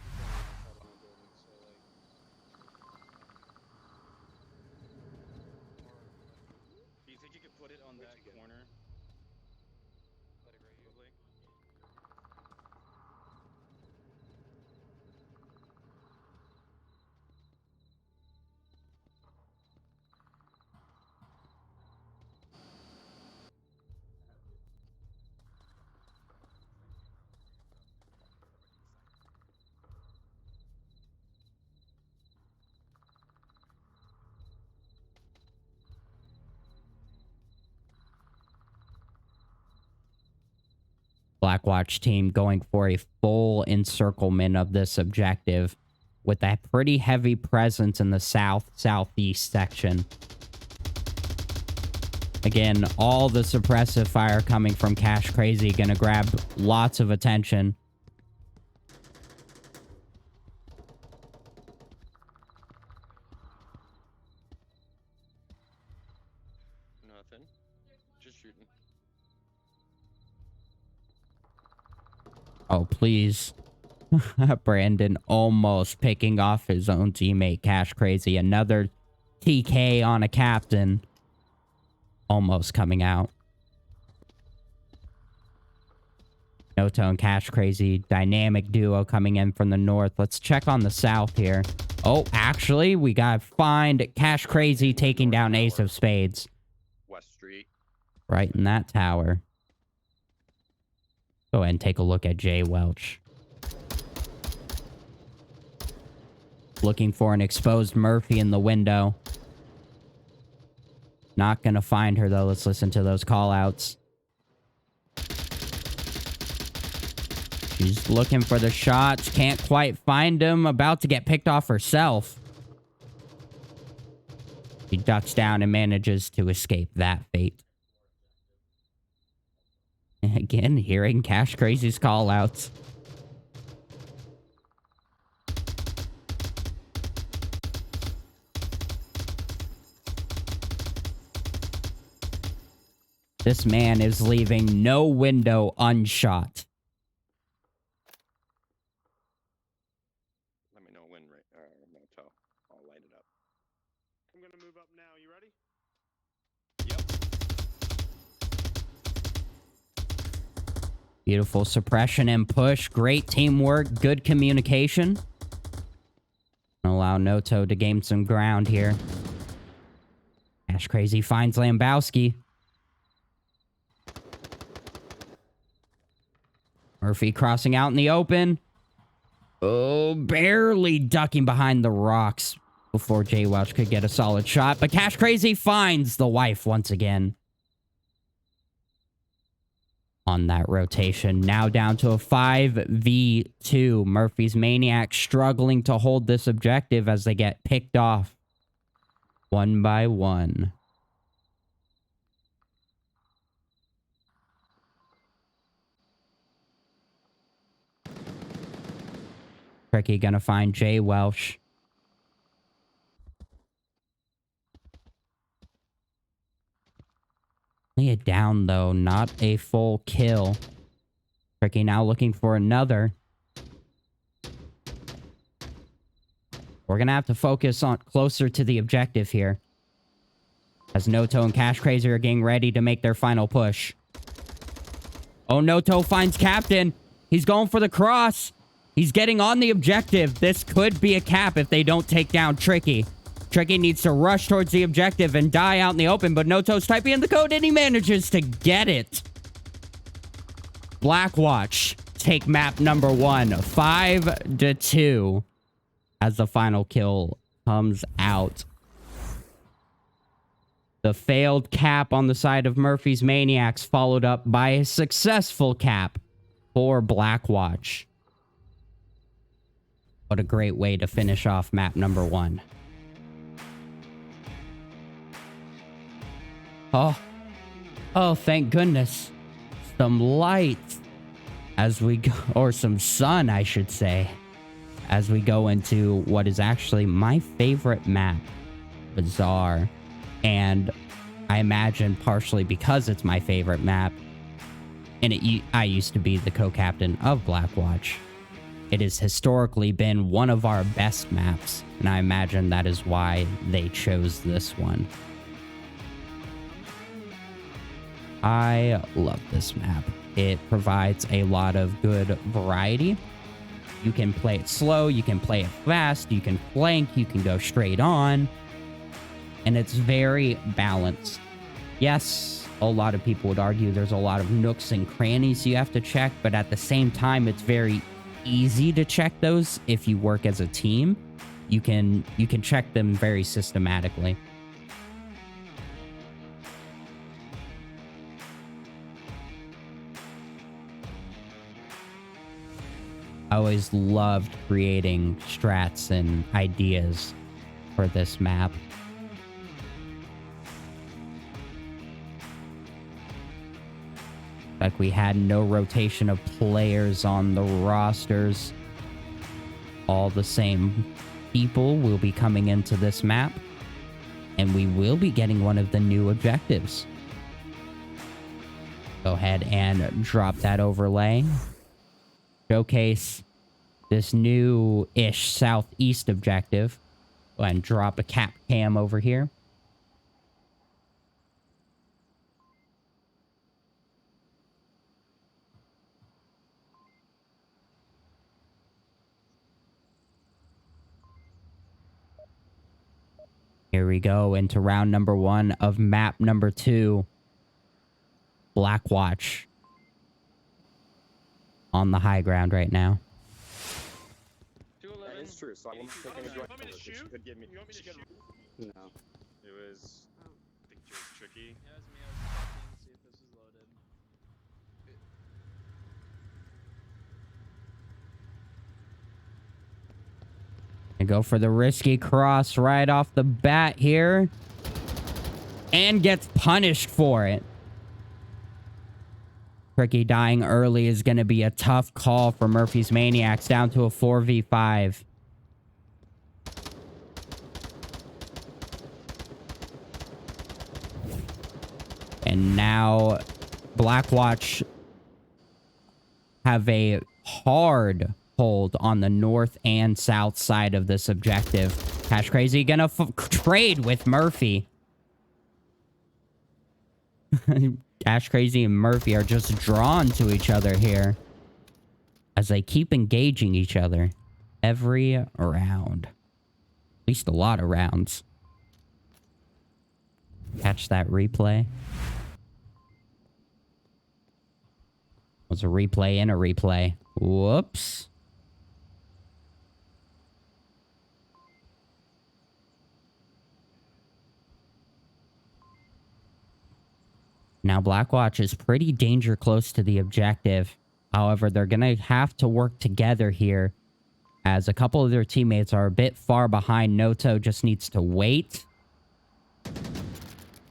you think you could put it on that corner? Let it probably. Blackwatch team going for a full encirclement of this objective with that pretty heavy presence in the southeast section. Again, all the suppressive fire coming from Cash Crazy gonna grab lots of attention. Nothing. Just shooting. Oh, please. Brandon almost picking off his own teammate, Cash Crazy. Another TK on a captain. Almost coming out. Noto and Cash Crazy, dynamic duo coming in from the north. Let's check on the south here. Oh, actually, we gotta find Cash Crazy taking down Ace of Spades. West Street. Right in that tower. Go ahead and take a look at Jay Welch. Looking for an exposed Murphy in the window. Not gonna find her, though. Let's listen to those call-outs. She's looking for the shots. Can't quite find him. About to get picked off herself. She ducks down and manages to escape that fate. Again, hearing Cash Crazy's call-outs. This man is leaving no window unshot. Let me know when motel. I'll light it up. I'm gonna move up now. You ready? Beautiful suppression and push. Great teamwork. Good communication. Allow Noto to gain some ground here. Cash Crazy finds Lambowski. Murphy crossing out in the open. Oh, barely ducking behind the rocks before Jay Welch could get a solid shot. But Cash Crazy finds the wife once again. On that rotation. Now down to a 5v2. Murphy's Maniacs struggling to hold this objective as they get picked off one by one. Tricky gonna find Jay Welsh. Only a down, though. Not a full kill. Tricky now looking for another. We're gonna have to focus on closer to the objective here. As Noto and Cash Crazy are getting ready to make their final push. Oh, Noto finds Captain. He's going for the cross. He's getting on the objective. This could be a cap if they don't take down Tricky. Tricky needs to rush towards the objective and die out in the open, but Noto's typing in the code and he manages to get it. Blackwatch take map number 1, 5-2, as the final kill comes out. The failed cap on the side of Murphy's Maniacs followed up by a successful cap for Blackwatch. What a great way to finish off map number 1. Oh, thank goodness. Some light as we go, or some sun, I should say, as we go into what is actually my favorite map, Bizarre. And I imagine partially because it's my favorite map, and I used to be the co-captain of Blackwatch. It has historically been one of our best maps, and I imagine that is why they chose this one. I love this map. It provides a lot of good variety. You can play it slow, you can play it fast, you can flank, you can go straight on. And it's very balanced. Yes, a lot of people would argue there's a lot of nooks and crannies you have to check, but at the same time, it's very easy to check those if you work as a team. You can check them very systematically. I always loved creating strats and ideas for this map. Like we had no rotation of players on the rosters. All the same people will be coming into this map. And we will be getting one of the new objectives. Go ahead and drop that overlay. Showcase this new-ish southeast objective. Go ahead and drop a cap cam over here. Here we go into round number 1 of map number 2. Blackwatch. On the high ground right now. 211. That is true, so I won't take any You want me to shoot? She could give me. You want me to shoot? No. It was, I think it was Tricky. Yeah, it was me. I was checking to see if this was loaded. And go for the risky cross right off the bat here. And gets punished for it. Tricky dying early is going to be a tough call for Murphy's Maniacs, down to a 4v5. And now Blackwatch have a hard hold on the north and south side of this objective. Cash Crazy gonna trade with Murphy. Cash Crazy and Murphy are just drawn to each other here as they keep engaging each other every round. At least a lot of rounds. Catch that replay. Was a replay in a replay. Whoops. Now, Blackwatch is pretty danger close to the objective. However, they're going to have to work together here, as a couple of their teammates are a bit far behind. Noto just needs to wait.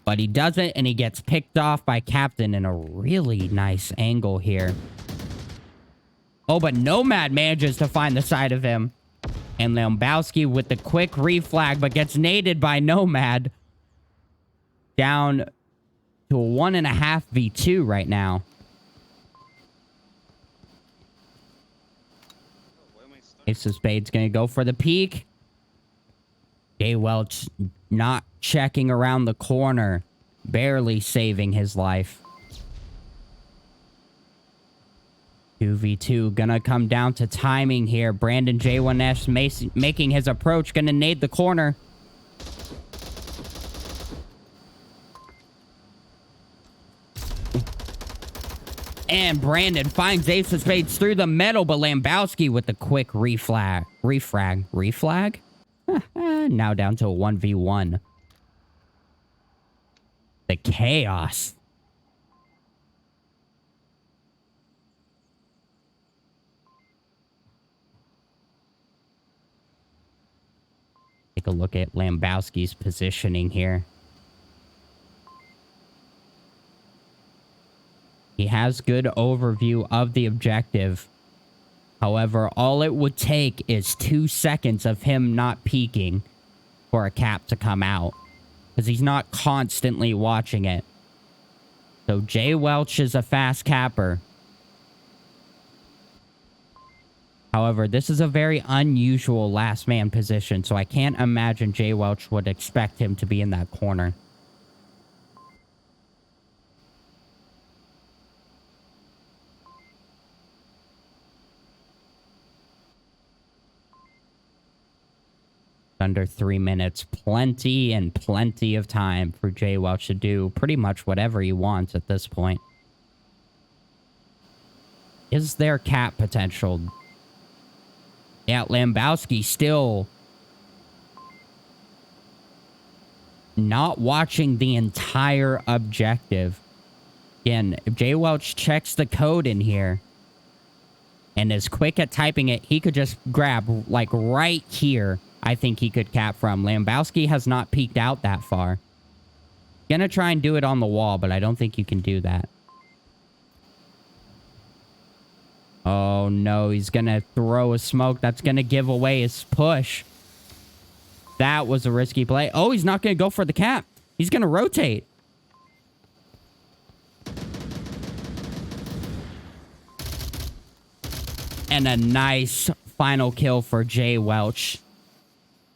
But he doesn't, and he gets picked off by Captain in a really nice angle here. Oh, but Nomad manages to find the side of him. And Lambowski with the quick reflag, but gets naded by Nomad. Down to a 1.5 v2 right now. Why am I stuck? Ace of Spades gonna go for the peak. Jay Welch not checking around the corner. Barely saving his life. 2v2 gonna come down to timing here. Brandon J1S making his approach. Gonna nade the corner. And Brandon finds Ace of Spades through the metal, but Lambowski with the quick refrag. Reflag? Now down to a 1v1. The chaos. Take a look at Lambowski's positioning here. He has good overview of the objective. However, all it would take is 2 seconds of him not peeking for a cap to come out. Because he's not constantly watching it. So Jay Welch is a fast capper. However, this is a very unusual last man position, so I can't imagine Jay Welch would expect him to be in that corner. Under 3 minutes. Plenty and plenty of time for Jay Welch to do pretty much whatever he wants at this point. Is there cap potential? Yeah, Lambowski still not watching the entire objective. Again, if Jay Welch checks the code in here and is quick at typing it, he could just grab, like, right here. I think he could cap from. Lambowski has not peeked out that far. Gonna try and do it on the wall, but I don't think you can do that. Oh, no. He's gonna throw a smoke. That's gonna give away his push. That was a risky play. Oh, he's not gonna go for the cap. He's gonna rotate. And a nice final kill for Jay Welch,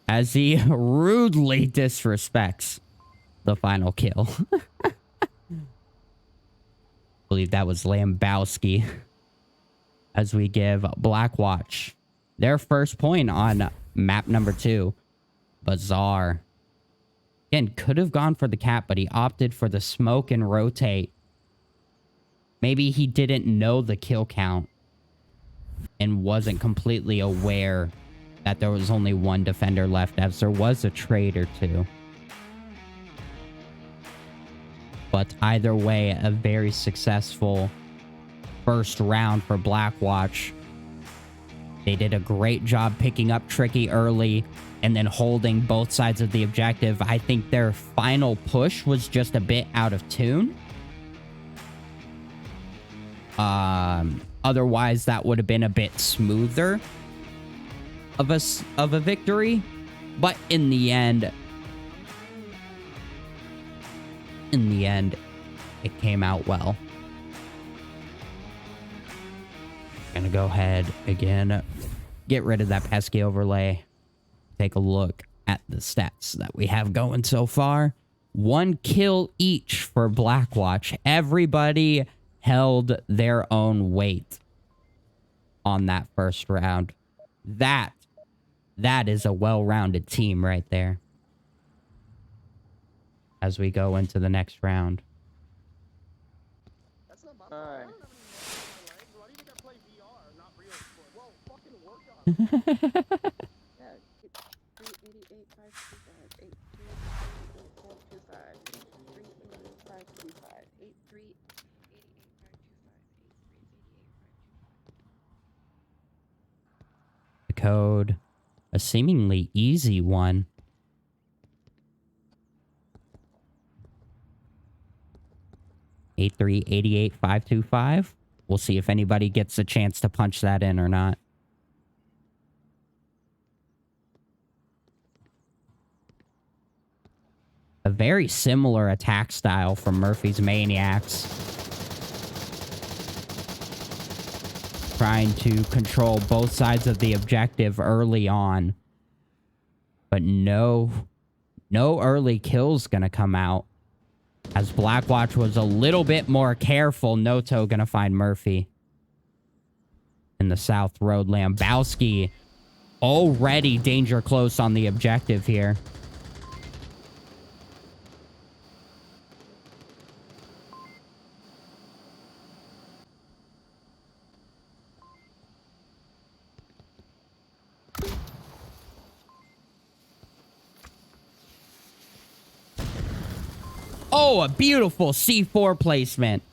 as he rudely disrespects the final kill. I believe that was Lambowski. As we give Blackwatch their first point on map number 2. Bizarre. Again, could have gone for the cap, but he opted for the smoke and rotate. Maybe he didn't know the kill count and wasn't completely aware that there was only one defender left, as there was a trade or two. But either way, a very successful first round for Blackwatch. They did a great job picking up Tricky early and then holding both sides of the objective. I think their final push was just a bit out of tune. Otherwise, that would have been a bit smoother of a victory. But in the end, it came out well. Gonna go ahead again, get rid of that pesky overlay. Take a look at the stats that we have going so far. 1 kill each for Blackwatch. Everybody held their own weight on that first round. That is a well-rounded team right there. As we go into the next round. That's not my Alright. Why do you think I play VR, not real sport? Whoa, fucking work on it. Yeah, 388, 525, 83, 525, 83, 88, 525, 83, 88, 525. The code. A seemingly easy one. (8388-525) We'll see if anybody gets a chance to punch that in or not. A very similar attack style from Murphy's Maniacs. Trying to control both sides of the objective early on. But no early kills gonna come out. As Blackwatch was a little bit more careful, Noto gonna find Murphy. In the South Road, Lambowski already danger close on the objective here. Oh, a beautiful C4 placement.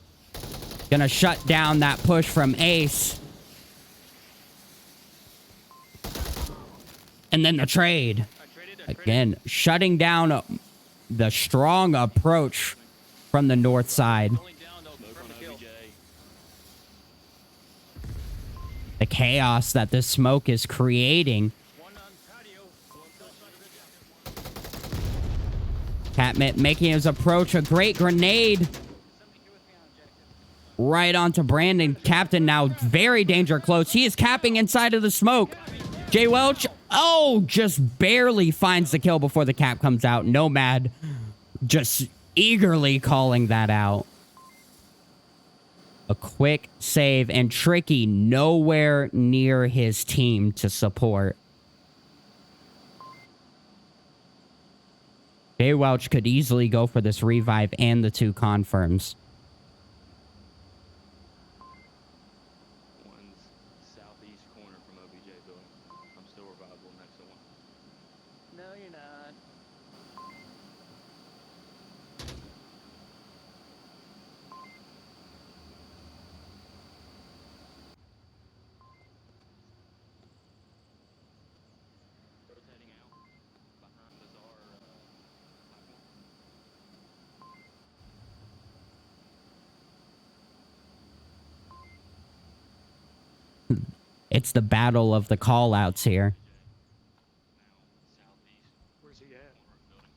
Gonna shut down that push from Ace. And then the trade. Again, shutting down the strong approach from the north side. The chaos that this smoke is creating. Catmint making his approach. A great grenade. Right onto Brandon. Captain now very danger close. He is capping inside of the smoke. Jay Welch, oh, just barely finds the kill before the cap comes out. Nomad just eagerly calling that out. A quick save, and Tricky nowhere near his team to support. Jay Welch could easily go for this revive and the 2 confirms. One's southeast corner from OBJ building. I'm still revivable next to one. No, you're not. Rotating out behind Bazaar platform. It's the battle of the call-outs here. Now southeast Where's he at? corner of building.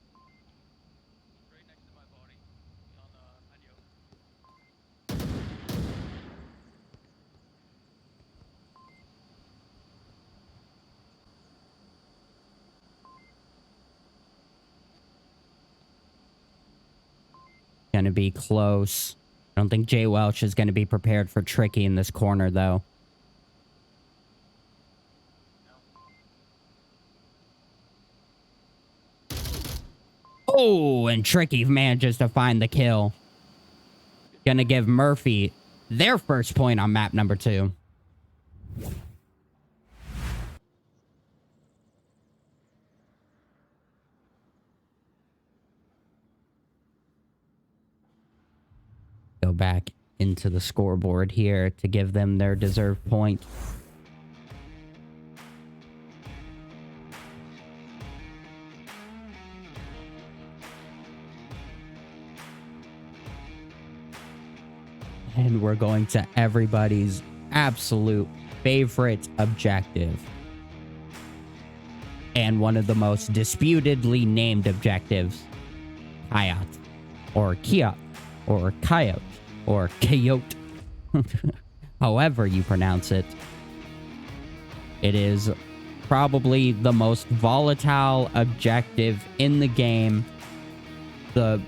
Right next to my body. On Anyo. Gonna be close. I don't think Jay Welch is gonna be prepared for Tricky in this corner, though. Oh, and Tricky manages to find the kill. Gonna give Murphy their first point on map number 2. Go back into the scoreboard here to give them their deserved point. And we're going to everybody's absolute favorite objective. And one of the most disputedly named objectives. Hayat. Or Kiat. Or Coyote. Or Coyote. However you pronounce it. It is probably the most volatile objective in the game. The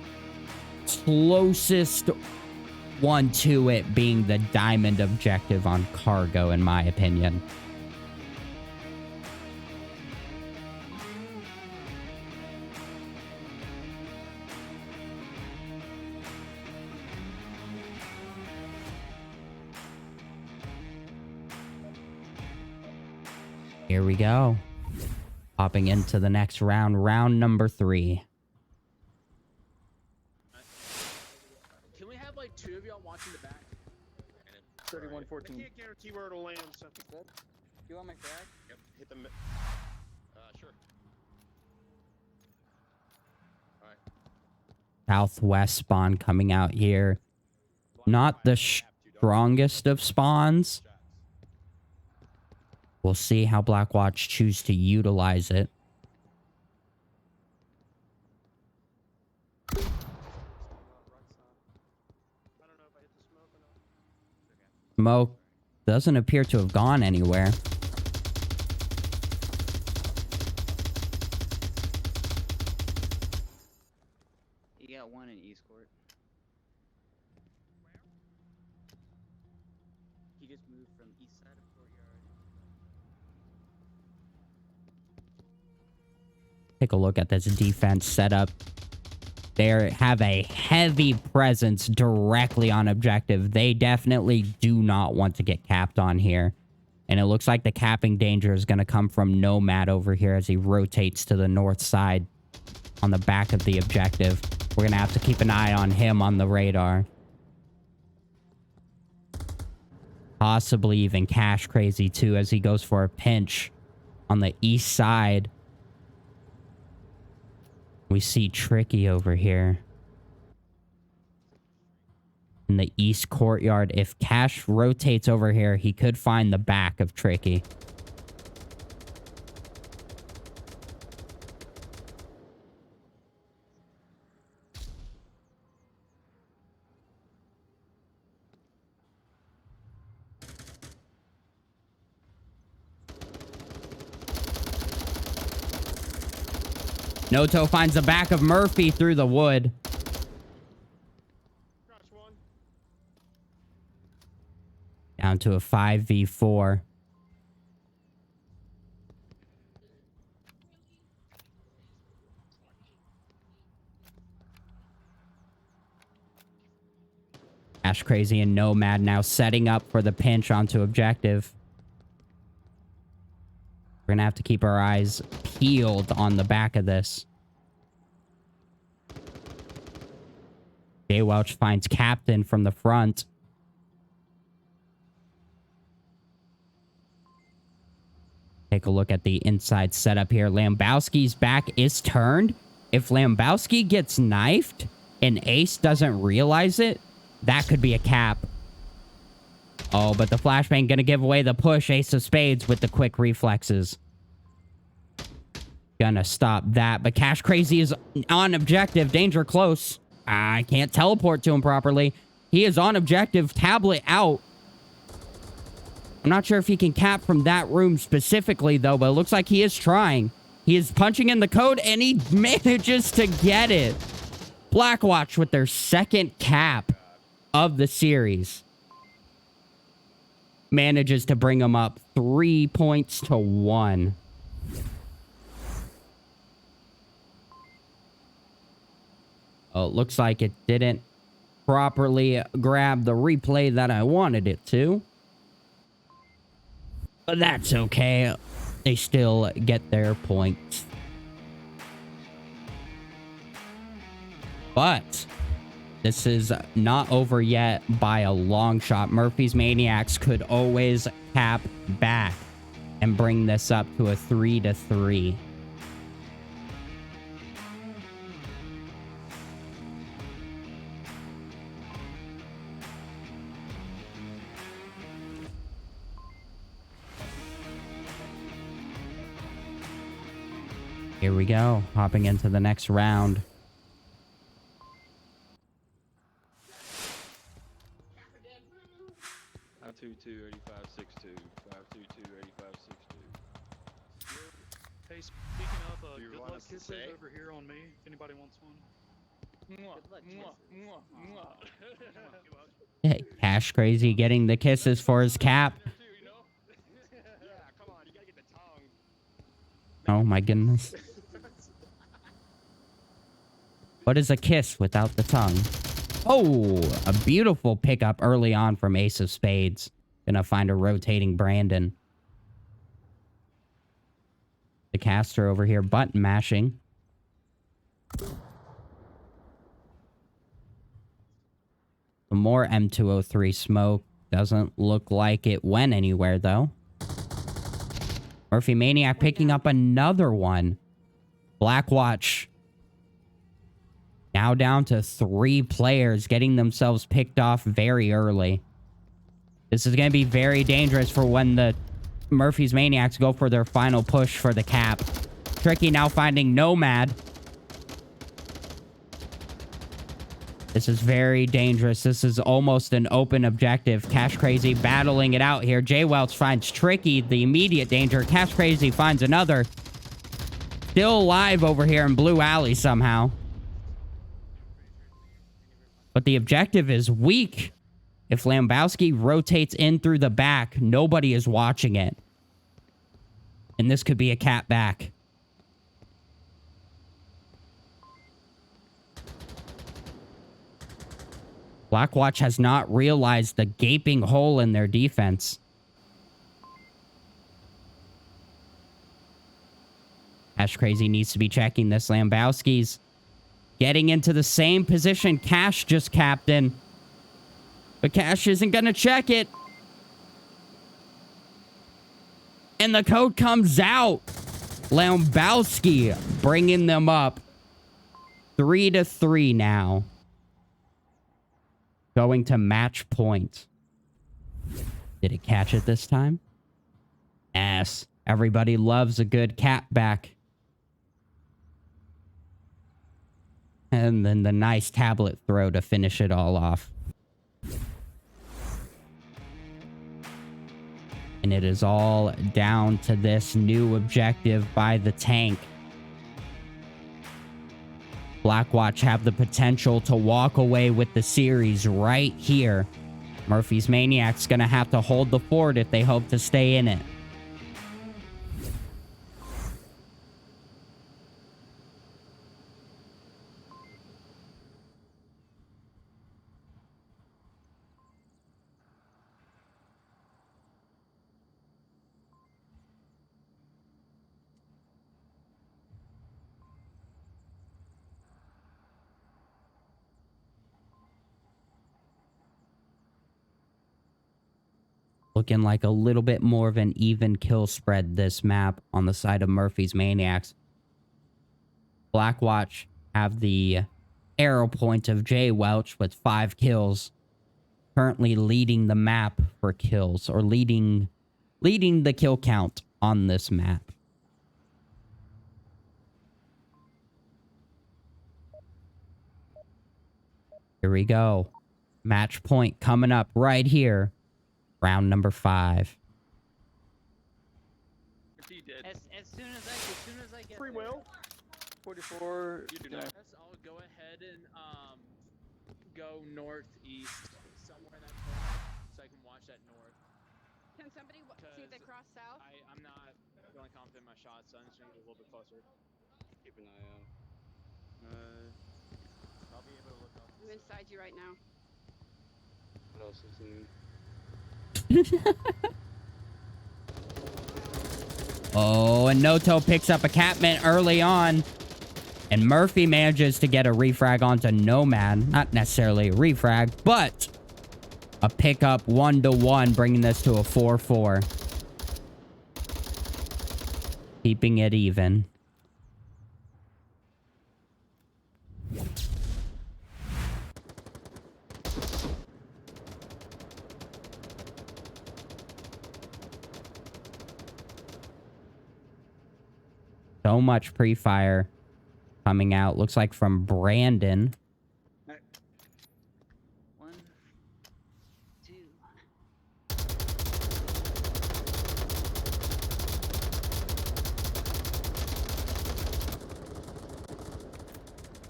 closest one to it being the diamond objective on Cargo, in my opinion. Here we go. Hopping into the next round, round number 3. Can we have like 2 of y'all watching the back? 31-14. Can't guarantee where it'll land, so. You want my frag? Yep, hit the sure. Alright. Southwest spawn coming out here. Not the strongest of spawns. We'll see how Blackwatch choose to utilize it. I don't know if I hit the smoke or not. Smoke doesn't appear to have gone anywhere. You got one in East Court. He just moved from east side of courtyard. Take a look at this defense setup. They have a heavy presence directly on objective. They definitely do not want to get capped on here. And it looks like the capping danger is going to come from Nomad over here as he rotates to the north side on the back of the objective. We're going to have to keep an eye on him on the radar. Possibly even Cash Crazy too as he goes for a pinch on the east side. We see Tricky over here in the east courtyard. If Cash rotates over here, he could find the back of Tricky. Noto finds the back of Murphy through the wood. Crash one. Down to a 5v4. Ash Crazy and Nomad now setting up for the pinch onto objective. We're going to have to keep our eyes peeled on the back of this. Jay Welch finds Captain from the front. Take a look at the inside setup here. Lambowski's back is turned. If Lambowski gets knifed and Ace doesn't realize it, that could be a cap. Oh, but the flashbang gonna give away the push. Ace of Spades with the quick reflexes. Gonna stop that. But Cash Crazy is on objective. Danger close. I can't teleport to him properly. He is on objective. Tablet out. I'm not sure if he can cap from that room specifically, though, but it looks like he is trying. He is punching in the code, and he manages to get it. Blackwatch with their second cap of the series. Manages to bring him up 3 points to 1. Oh, it looks like it didn't properly grab the replay that I wanted it to. But that's okay. They still get their points. But this is not over yet by a long shot. Murphy's Maniacs could always cap back and bring this up to a 3-3. Here we go, hopping into the next round. Hey, speaking of, Do you good want luck us to kisses say? over here on me. If anybody wants one. Hey, Cash Crazy getting the kisses for his cap. Yeah, come on, you gotta get the tongue. Oh my goodness. What is a kiss without the tongue? Oh, a beautiful pickup early on from Ace of Spades. Gonna find a rotating Brandon. The caster over here button mashing. Some more M203 smoke. Doesn't look like it went anywhere, though. Murphy Maniac picking up another one. Blackwatch now down to 3 players, getting themselves picked off very early. This is going to be very dangerous for when the Murphy's Maniacs go for their final push for the cap. Tricky now finding Nomad. This is very dangerous. This is almost an open objective. Cash Crazy battling it out here. Jay Welch finds Tricky, the immediate danger. Cash Crazy finds another. Still alive over here in Blue Alley somehow. But the objective is weak. If Lambowski rotates in through the back, nobody is watching it. And this could be a cat back. Blackwatch has not realized the gaping hole in their defense. Cash Crazy needs to be checking this. Lambowski's getting into the same position Cash just capped in. But Cash isn't going to check it. And the code comes out. Lambowski bringing them up 3-3 now. Going to match point. Did it catch it this time? Yes. Everybody loves a good cat back. And then the nice tablet throw to finish it all off. And it is all down to this new objective by the tank. Blackwatch have the potential to walk away with the series right here. Murphy's Maniacs gonna have to hold the fort if they hope to stay in it. Looking like a little bit more of an even kill spread this map on the side of Murphy's Maniacs. Blackwatch have the arrow point of Jay Welch with 5 kills. Currently leading the map for kills, or leading the kill count on this map. Here we go. Match point coming up right here. Round number 5. He did. As soon as I get Free there, will. 44. You do Yeah. not. I'll go ahead and go northeast somewhere in that corner so I can watch that north. Can somebody see the cross south? I'm not feeling confident in my shots, so I'm just gonna get a little bit closer. Keep an eye out. I'll be able to look up. I'm inside you right now. What else is new? Oh, and Noto picks up a Catmint early on. And Murphy manages to get a refrag onto Nomad. Not necessarily a refrag, but a pickup 1-1, bringing this to a 4-4. Keeping it even. So much pre-fire coming out. Looks like from Brandon. 1, 2.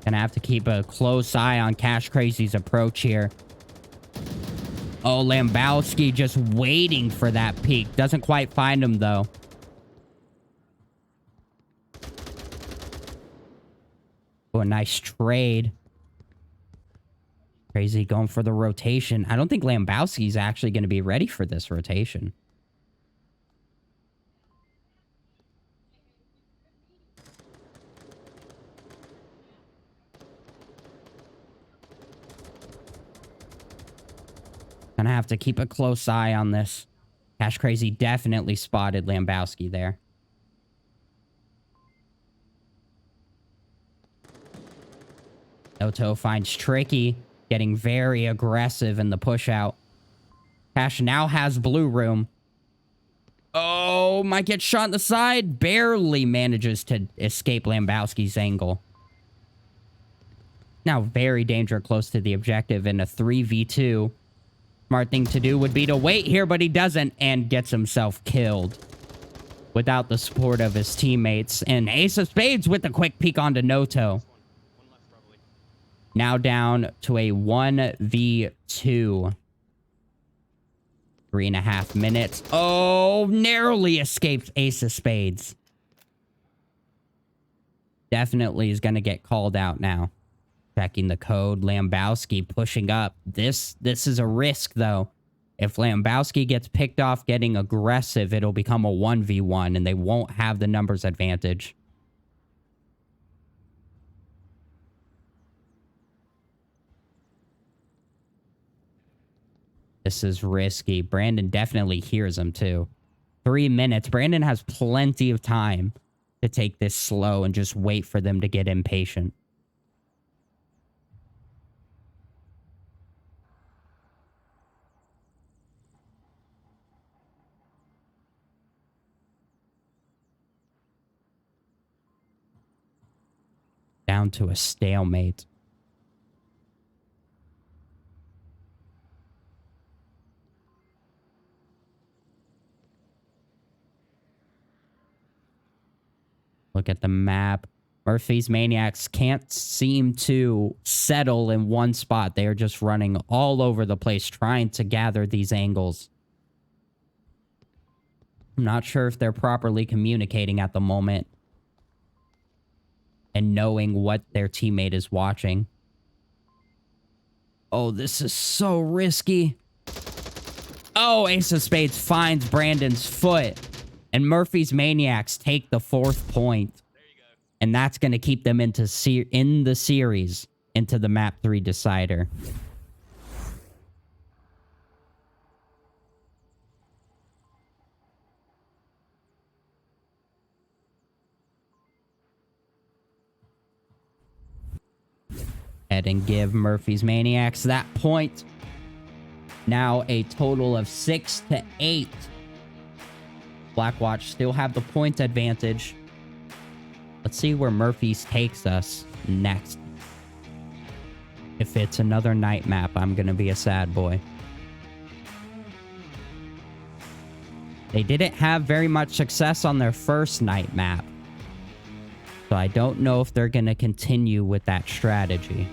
Gonna have to keep a close eye on Cash Crazy's approach here. Oh, Lambowski just waiting for that peek. Doesn't quite find him, though. Oh, a nice trade. Crazy going for the rotation. I don't think Lambowski's actually going to be ready for this rotation. Gonna have to keep a close eye on this. Cash Crazy definitely spotted Lambowski there. Noto finds Tricky, getting very aggressive in the push out. Cash now has blue room. Oh, might get shot in the side. Barely manages to escape Lambowski's angle. Now very dangerous close to the objective in a 3v2. Smart thing to do would be to wait here, but he doesn't and gets himself killed without the support of his teammates. And Ace of Spades with the quick peek onto Noto. One left, probably. Now down to a 1v2. 3.5 minutes. Oh, narrowly escaped Ace of Spades. Definitely is going to get called out now. Checking the code. Lambowski pushing up. This is a risk, though. If Lambowski gets picked off getting aggressive, it'll become a 1v1, and they won't have the numbers advantage. This is risky. Brandon definitely hears him, too. 3 minutes. Brandon has plenty of time to take this slow and just wait for them to get impatient. Down to a stalemate. Look at the map. Murphy's Maniacs can't seem to settle in one spot. They are just running all over the place trying to gather these angles. I'm not sure if they're properly communicating at the moment and knowing what their teammate is watching. Oh, this is so risky. Oh, Ace of Spades finds Brandon's foot. And Murphy's Maniacs take the 4th point. There you go. And that's going to keep them into in the series into the map 3 decider. Head and give Murphy's Maniacs that point. Now a total of 6-8. Blackwatch still have the point advantage. Let's see where Murphy's takes us next. If it's another night map, I'm going to be a sad boy. They didn't have very much success on their first night map. So I don't know if they're going to continue with that strategy.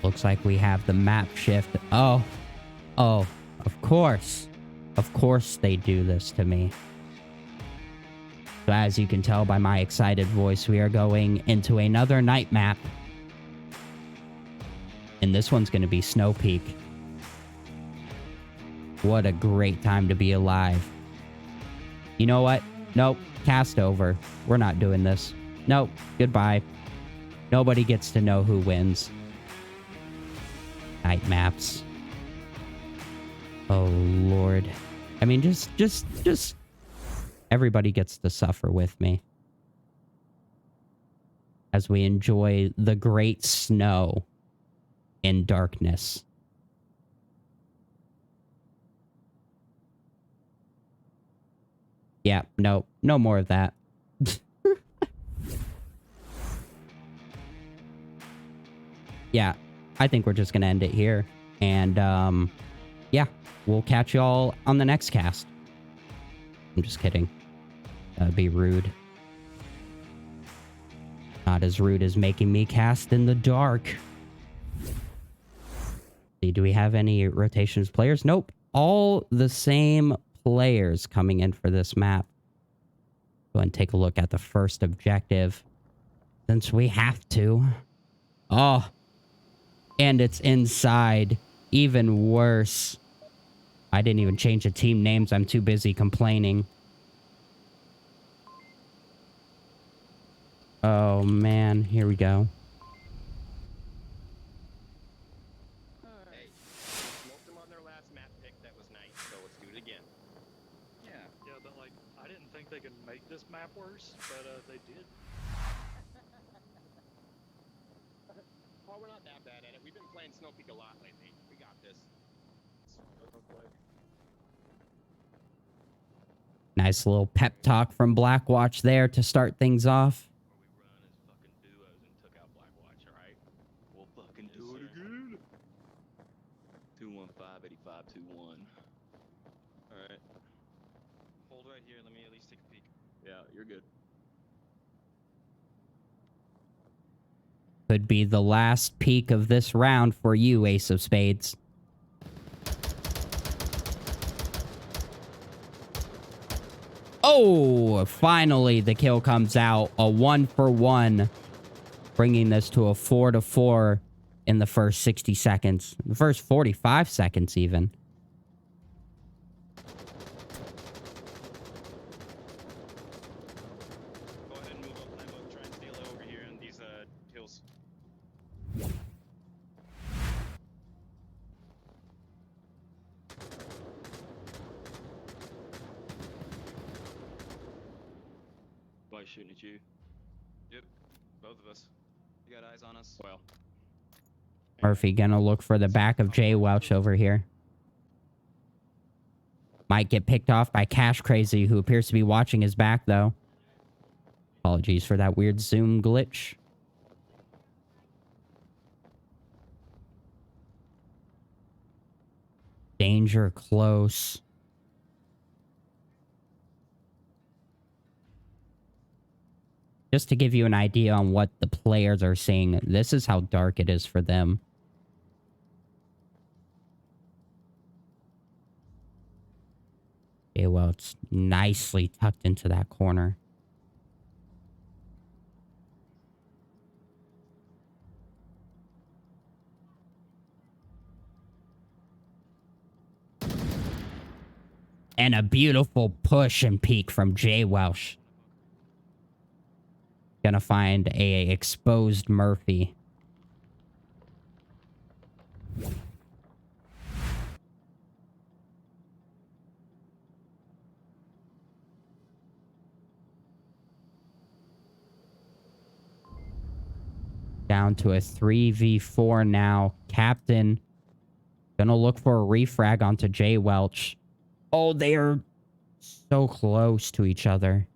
Looks like we have the map shift. Oh, of course. Of course they do this to me. So as you can tell by my excited voice, we are going into another night map. And this one's going to be Snow Peak. What a great time to be alive. You know what? Nope. Cast over. We're not doing this. Nope. Goodbye. Nobody gets to know who wins. Night maps. Oh, Lord. I mean, just everybody gets to suffer with me as we enjoy the great snow in darkness. Yeah, no more of that. Yeah. I think we're just going to end it here. And, yeah, we'll catch y'all on the next cast. I'm just kidding. That'd be rude. Not as rude as making me cast in the dark. See, do we have any rotations players? Nope. All the same players coming in for this map. Go ahead and take a look at the first objective. Since we have to. Oh. And it's inside. Even worse. I didn't even change the team names. I'm too busy complaining. Oh, man. Here we go. Hey, smoked them on their last map pick. That was nice. So let's do it again. Yeah. Yeah, but like, I didn't think they could make this map worse, but they did. Paul, we're not that bad at it. We've been playing Snow Peak a lot lately. We got this. Nice little pep talk from Blackwatch there to start things off. Where we run as fucking duos and took out Blackwatch, alright? We'll fucking do it again. 215-8521. Alright. Hold right here, let me at least take a peek. Yeah, you're good. Could be the last peak of this round for you, Ace of Spades. Oh, finally the kill comes out. A 1-for-1, bringing this to a 4-4 in the first 60 seconds. The first 45 seconds, even. Go ahead and move up, climb up, try and steal it over here in these hills. Why shooting at you? Yep, both of us. You got eyes on us? Well. Murphy gonna look for the back of Jay Welch over here. Might get picked off by Cash Crazy, who appears to be watching his back, though. Apologies for that weird zoom glitch. Danger close. Just to give you an idea on what the players are seeing, this is how dark it is for them. Okay, well, it's nicely tucked into that corner. And a beautiful push and peek from Jay Welsh. Gonna find a exposed Murphy. Down to a 3v4 now. Captain gonna look for a refrag onto Jay Welch. Oh, they are so close to each other.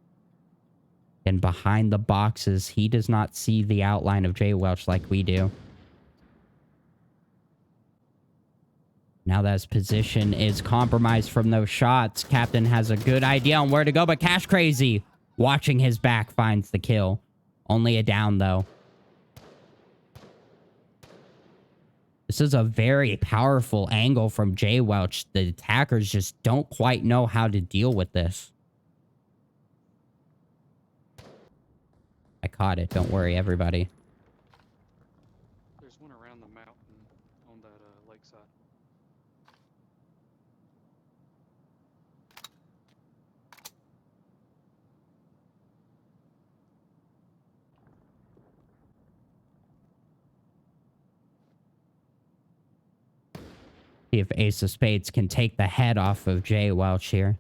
And behind the boxes, he does not see the outline of Jay Welch like we do. Now that his position is compromised from those shots, Captain has a good idea on where to go, but Cash Crazy, watching his back, finds the kill. Only a down, though. This is a very powerful angle from Jay Welch. The attackers just don't quite know how to deal with this. I caught it. Don't worry, everybody. There's one around the mountain on that lakeside. See if Ace of Spades can take the head off of Jay Welch here.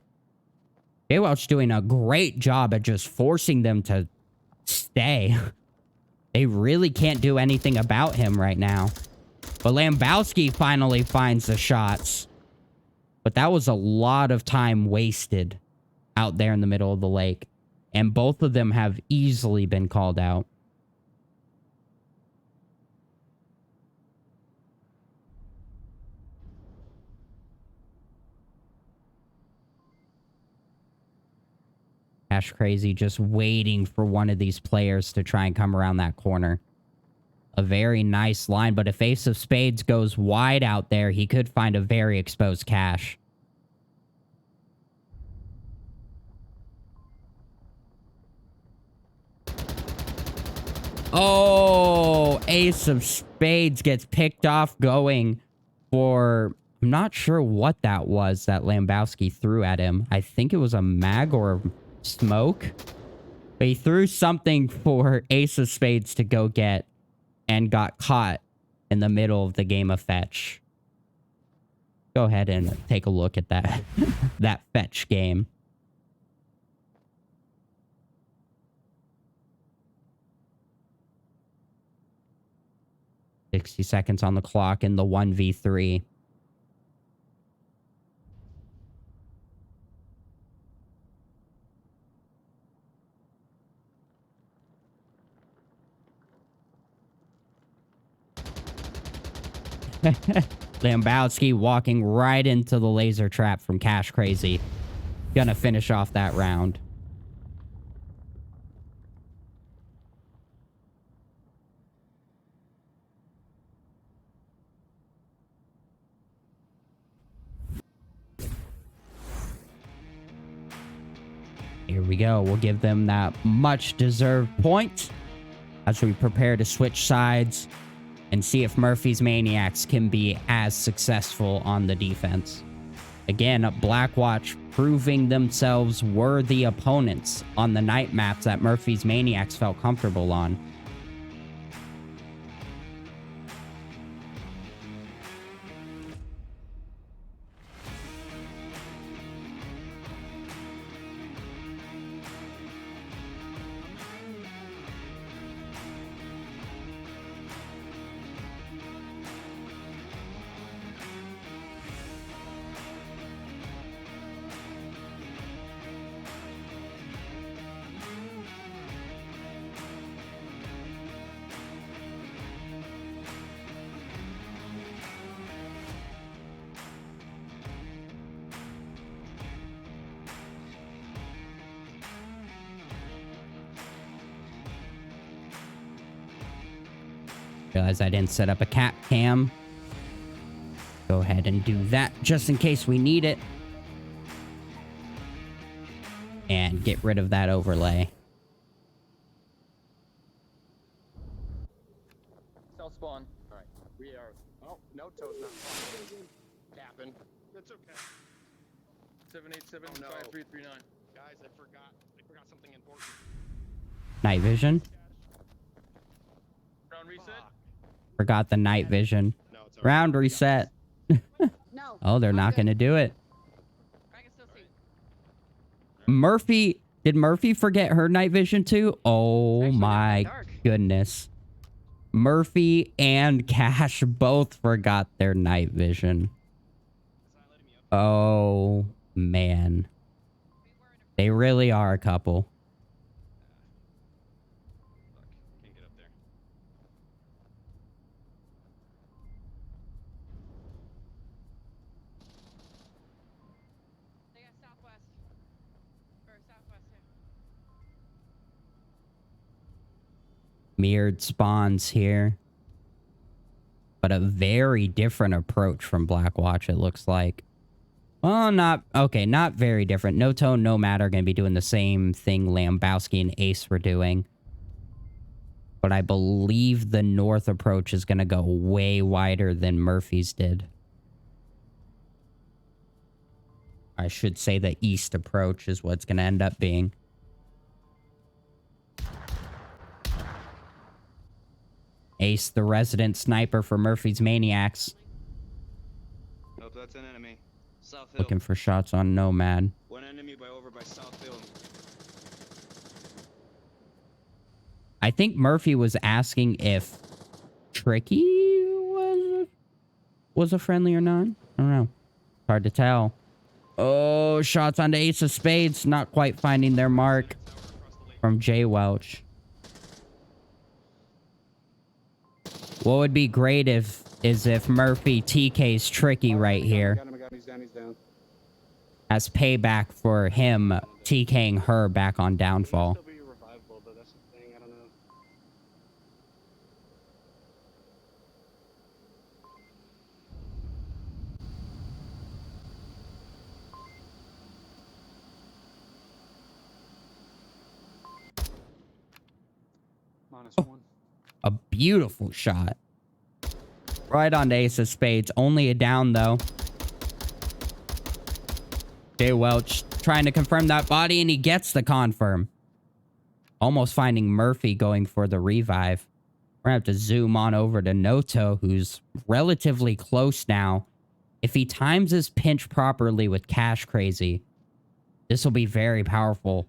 Jay Welch doing a great job at just forcing them to stay. They really can't do anything about him right now. But Lambowski finally finds the shots. But that was a lot of time wasted out there in the middle of the lake. And both of them have easily been called out. Cash Crazy just waiting for one of these players to try and come around that corner. A very nice line, but if Ace of Spades goes wide out there, he could find a very exposed Cash. Oh, Ace of Spades gets picked off going for... I'm not sure what that was that Lambowski threw at him. I think it was a mag or... smoke. But he threw something for Ace of Spades to go get and got caught in the middle of the game of fetch. Go ahead and take a look at that, that fetch game. "60 seconds on the clock in the 1v3. Lambowski walking right into the laser trap from Cash Crazy. Gonna finish off that round. Here we go. We'll give them that much deserved point as we prepare to switch sides and see if Murphy's Maniacs can be as successful on the defense. Again, Blackwatch proving themselves worthy opponents on the night maps that Murphy's Maniacs felt comfortable on. Realize I didn't set up a cap cam. Go ahead and do that just in case we need it. And get rid of that overlay. Self spawn. Alright, we are... Oh, no toes not fine. Capping. That's okay. 787 Oh, no. 5339. Guys, I forgot something important. Night vision. Round reset. Fuck. Forgot the night vision. No, it's alright. Round reset. No. Oh, they're I'm not good. going to do it. I can still see. Murphy, did Murphy forget her night vision too? Oh Actually, not my that dark. goodness. Murphy and Cash both forgot their night vision. Oh man. They really are a couple. Fuck. Can't get up there. They got southwest. Or southwest here. Mirrored spawns here. But a very different approach from Blackwatch, it looks like. Well, not very different. No Tone, No Matter are going to be doing the same thing Lambowski and Ace were doing. But I believe the north approach is going to go way wider than Murphy's did. I should say the east approach is what's going to end up being. Ace, the resident sniper for Murphy's Maniacs. Nope, that's an enemy. South Hill. Looking for shots on Nomad. One enemy over by South Hill. I think Murphy was asking if Tricky was a friendly or not. I don't know. Hard to tell. Oh, shots onto Ace of Spades. Not quite finding their mark from Jay Welch. What would be great is if Murphy TK's Tricky right here Got him, he's down, he's down. as payback for him TKing her back on Downfall. Still be revivable, but that's the thing, I don't know. -1. A beautiful shot. Right on to Ace of Spades. Only a down, though. Jay Welch trying to confirm that body, and he gets the confirm. Almost finding Murphy going for the revive. We're going to have to zoom on over to Noto, who's relatively close now. If he times his pinch properly with Cash Crazy, this will be very powerful.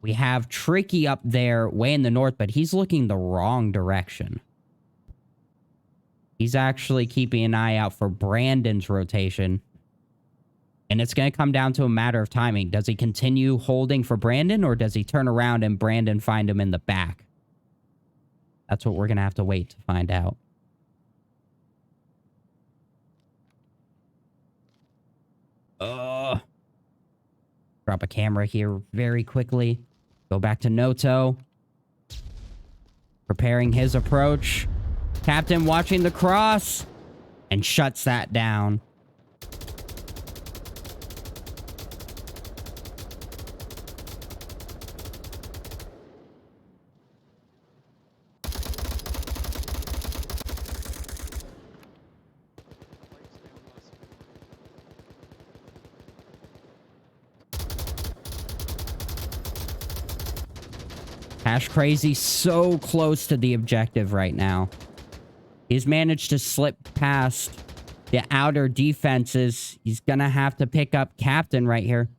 We have Tricky up there way in the north, but he's looking the wrong direction. He's actually keeping an eye out for Brandon's rotation. And it's going to come down to a matter of timing. Does he continue holding for Brandon, or does he turn around and Brandon find him in the back? That's what we're going to have to wait to find out. Drop a camera here very quickly. Go back to Noto. Preparing his approach. Captain watching the cross. And shuts that down. Cash Crazy so close to the objective right now. He's managed to slip past the outer defenses. He's going to have to pick up Captain right here.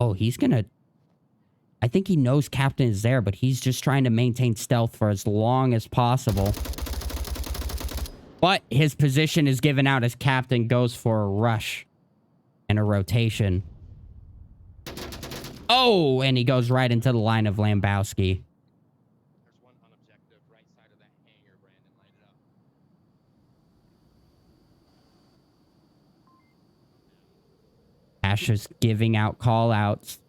Oh, he's going to... I think he knows Captain is there, but he's just trying to maintain stealth for as long as possible. But his position is given out as Captain goes for a rush and a rotation. Oh, and he goes right into the line of Lambowski. There's one on objective, right side of that hangar, Brandon. Light it up. Ash is giving out call-outs.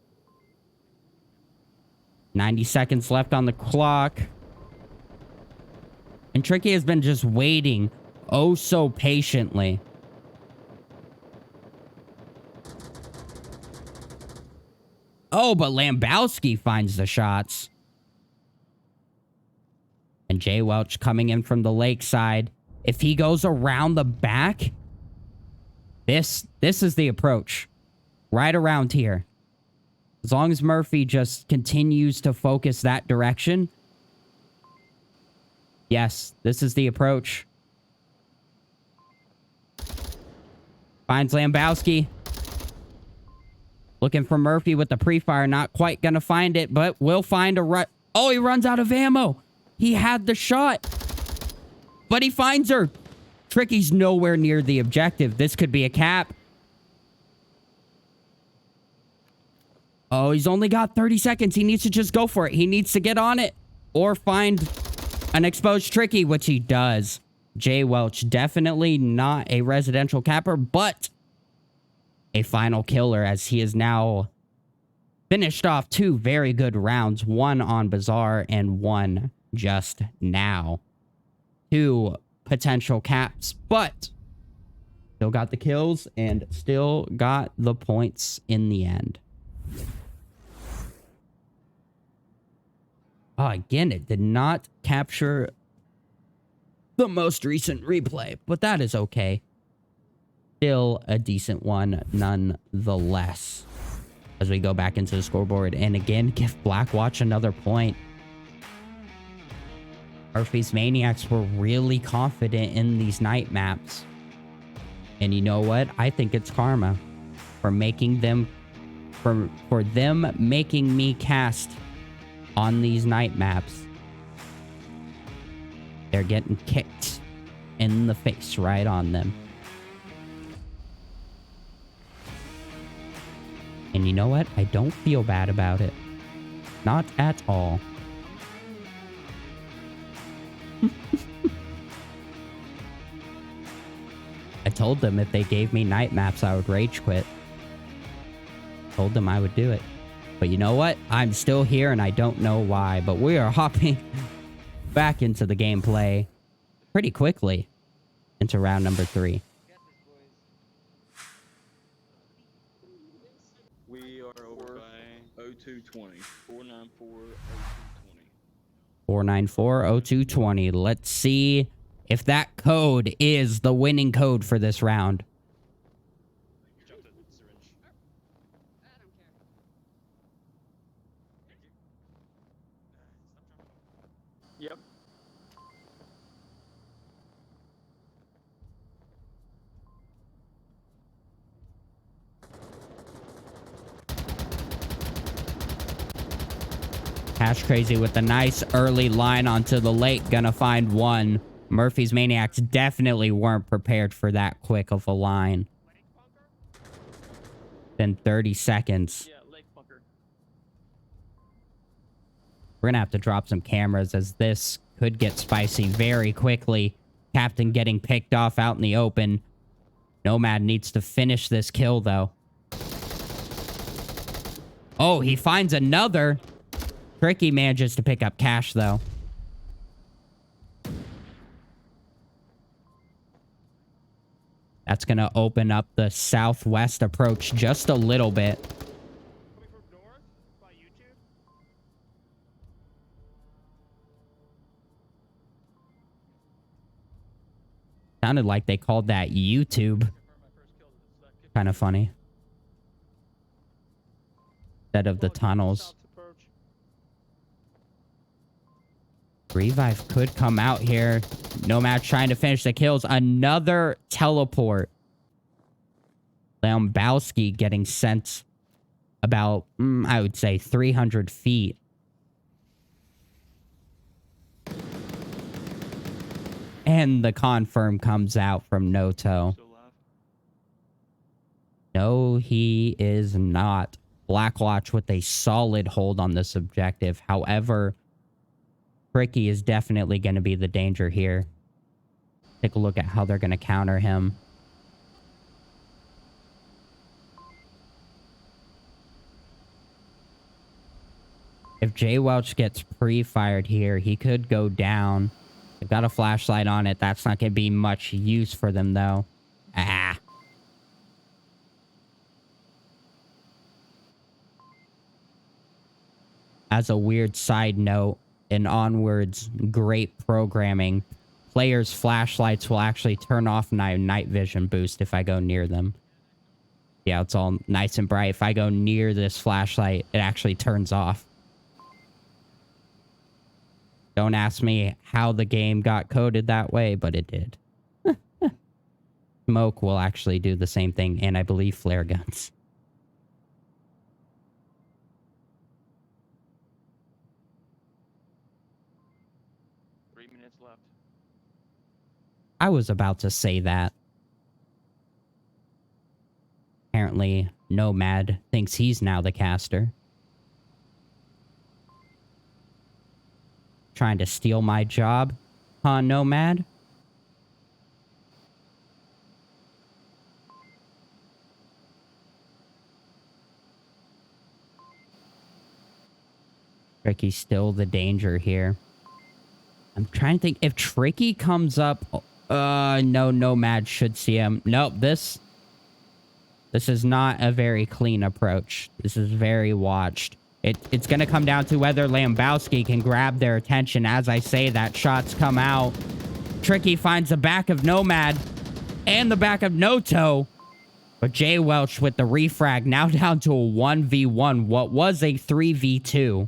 90 seconds left on the clock. And Tricky has been just waiting oh so patiently. Oh, but Lambowski finds the shots. And Jay Welch coming in from the lakeside. If he goes around the back, this is the approach. Right around here. As long as Murphy just continues to focus that direction. Yes, this is the approach. Finds Lambowski. Looking for Murphy with the pre-fire. Not quite gonna find it, but will find a run. Oh, he runs out of ammo. He had the shot. But he finds her. Tricky's nowhere near the objective. This could be a cap. Oh, he's only got 30 seconds. He needs to just go for it. He needs to get on it. Or find an exposed Tricky, which he does. Jay Welch, definitely not a residential capper, but a final killer, as he has now finished off 2 very good rounds. 1 on Bazaar and 1 just now. 2 potential caps, but still got the kills and still got the points in the end. Oh, again, it did not capture the most recent replay, but that is okay. Still a decent one nonetheless. As we go back into the scoreboard and again give Blackwatch another point. Murphy's Maniacs were really confident in these night maps. And you know what? I think it's karma for making them for them making me cast on these night maps. They're getting kicked in the face right on them. And you know what? I don't feel bad about it. Not at all. I told them if they gave me night maps, I would rage quit. Told them I would do it. But you know what? I'm still here and I don't know why. But we are hopping back into the gameplay pretty quickly into round number 3. We are over by 0220. 494 0220. 494-0220. Let's see if that code is the winning code for this round. Drop the syringe. I don't care. Yep. Hash Crazy with a nice early line onto the lake. Gonna find one. Murphy's Maniacs definitely weren't prepared for that quick of a line. Then 30 seconds. Yeah, Lake Bunker. We're gonna have to drop some cameras as this could get spicy very quickly. Captain getting picked off out in the open. Nomad needs to finish this kill, though. Oh, he finds another. Tricky manages to pick up cash, though. That's going to open up the southwest approach just a little bit. Coming from north by YouTube. Sounded like they called that YouTube. Kind of funny. Instead of the tunnels. Revive could come out here. Nomad trying to finish the kills. Another teleport. Lambowski getting sent about, I would say, 300 feet. And the confirm comes out from Noto. No, he is not. Blackwatch with a solid hold on this objective. However, Tricky is definitely going to be the danger here. Take a look at how they're going to counter him. If Jay Welch gets pre-fired here, he could go down. They've got a flashlight on it. That's not going to be much use for them, though. Ah. As a weird side note, in Onward's great programming, players' flashlights will actually turn off my night vision boost if I go near them. Yeah, it's all nice and bright. If I go near this flashlight, it actually turns off. Don't ask me how the game got coded that way, but it did. Smoke will actually do the same thing, and I believe flare guns. Left. I was about to say that. Apparently, Nomad thinks he's now the caster. Trying to steal my job, huh, Nomad? Tricky's still the danger here. I'm trying to think if Tricky comes up. No, Nomad should see him. Nope, this is not a very clean approach. This is very watched. It's going to come down to whether Lambowski can grab their attention. As I say that, shots come out. Tricky finds the back of Nomad and the back of Noto. But Jay Welch with the refrag now down to a 1v1. What was a 3v2.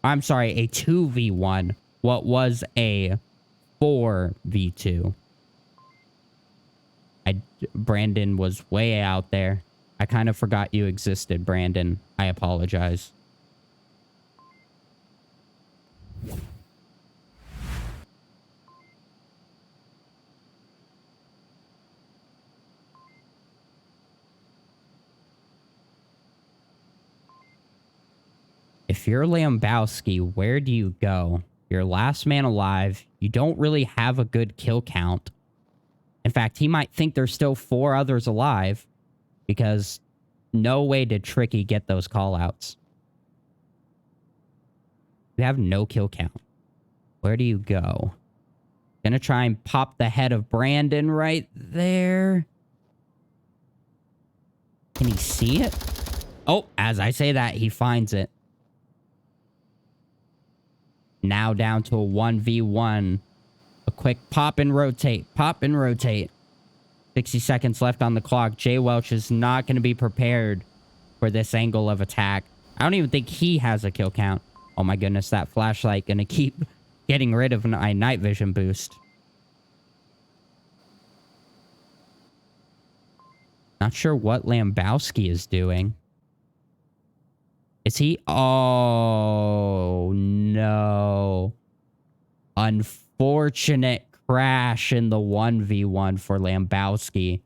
I'm sorry, a 2v1. What was a 4v2. Brandon was way out there. I kind of forgot you existed, Brandon. I apologize. If you're Lambowski, where do you go? You're last man alive. You don't really have a good kill count. In fact, he might think there's still 4 others alive because no way did Tricky get those callouts. You have no kill count. Where do you go? Gonna try and pop the head of Brandon right there. Can he see it? Oh, as I say that, he finds it. Now down to a 1v1. A quick pop and rotate. Pop and rotate. 60 seconds left on the clock. Jay Welch is not going to be prepared for this angle of attack. I don't even think he has a kill count. Oh my goodness, that flashlight going to keep getting rid of my night vision boost. Not sure what Lambowski is doing. Is he? Oh, no. Unfortunate crash in the 1v1 for Lambowski.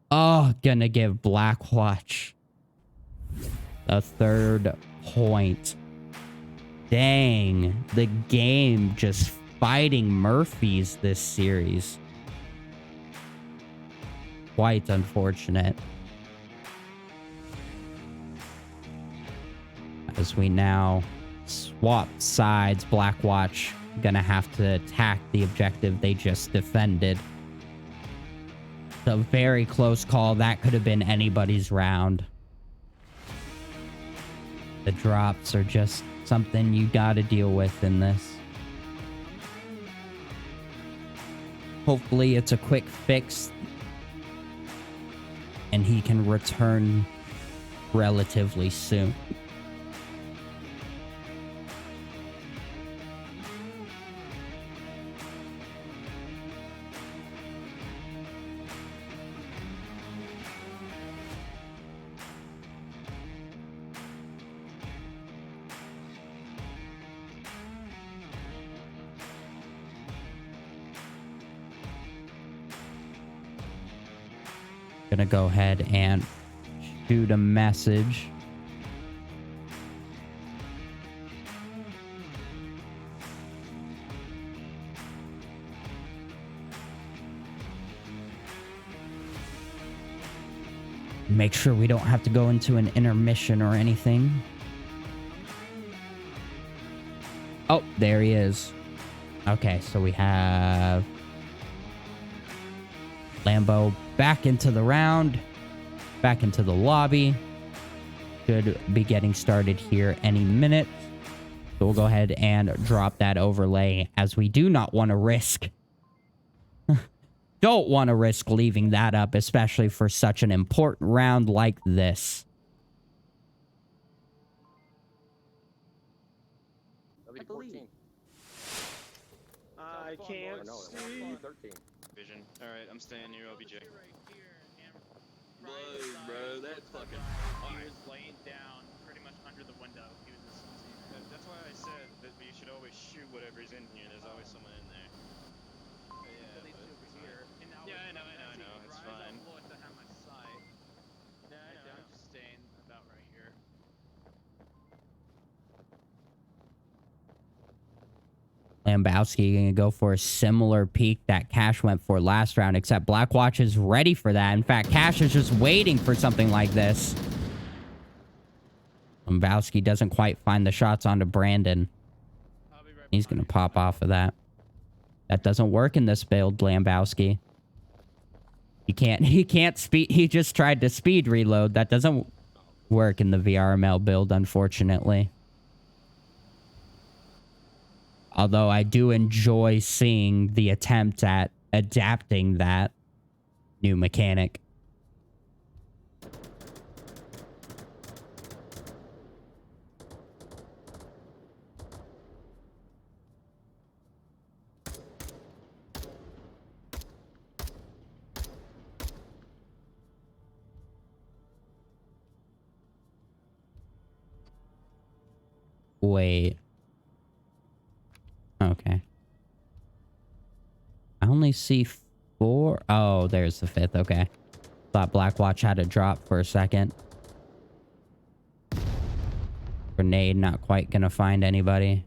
Oh, gonna give Blackwatch the 3rd point. Dang, the game just fighting Murphys this series. Quite unfortunate. As we now swap sides, Blackwatch gonna have to attack the objective they just defended. It's a very close call. That could have been anybody's round. The drops are just something you gotta deal with in this. Hopefully it's a quick fix and he can return relatively soon. Gonna go ahead and shoot a message. Make sure we don't have to go into an intermission or anything. Oh, there he is. Okay, so we have Lambo back into the round, back into the lobby. Should be getting started here any minute. So we'll go ahead and drop that overlay as we do not want to risk. Don't want to risk leaving that up, especially for such an important round like this. I can't see. Vision. Alright, I'm staying near OBJ. Bro, that's fucking. He was laying down pretty much under the window. He was just That's why I said that you should always shoot whatever's in here. There's always someone in there. at least over here. And now Yeah, I know, as he it's rides fine. up low to have my sight. Yeah, I know. I'm just staying about right here. Lambowski gonna go for a similar peak that Cash went for last round, except Blackwatch is ready for that. In fact, Cash is just waiting for something like this. Lambowski doesn't quite find the shots onto Brandon. I'll be right He's gonna pop off of that. That doesn't work in this build, Lambowski. He can't speed. He just tried to speed reload. That doesn't work in the VRML build, unfortunately. Although I do enjoy seeing the attempt at adapting that new mechanic. Wait. Okay. I only see 4. Oh, there's the 5th. Okay. Thought Blackwatch had a drop for a second. Grenade, not quite gonna find anybody.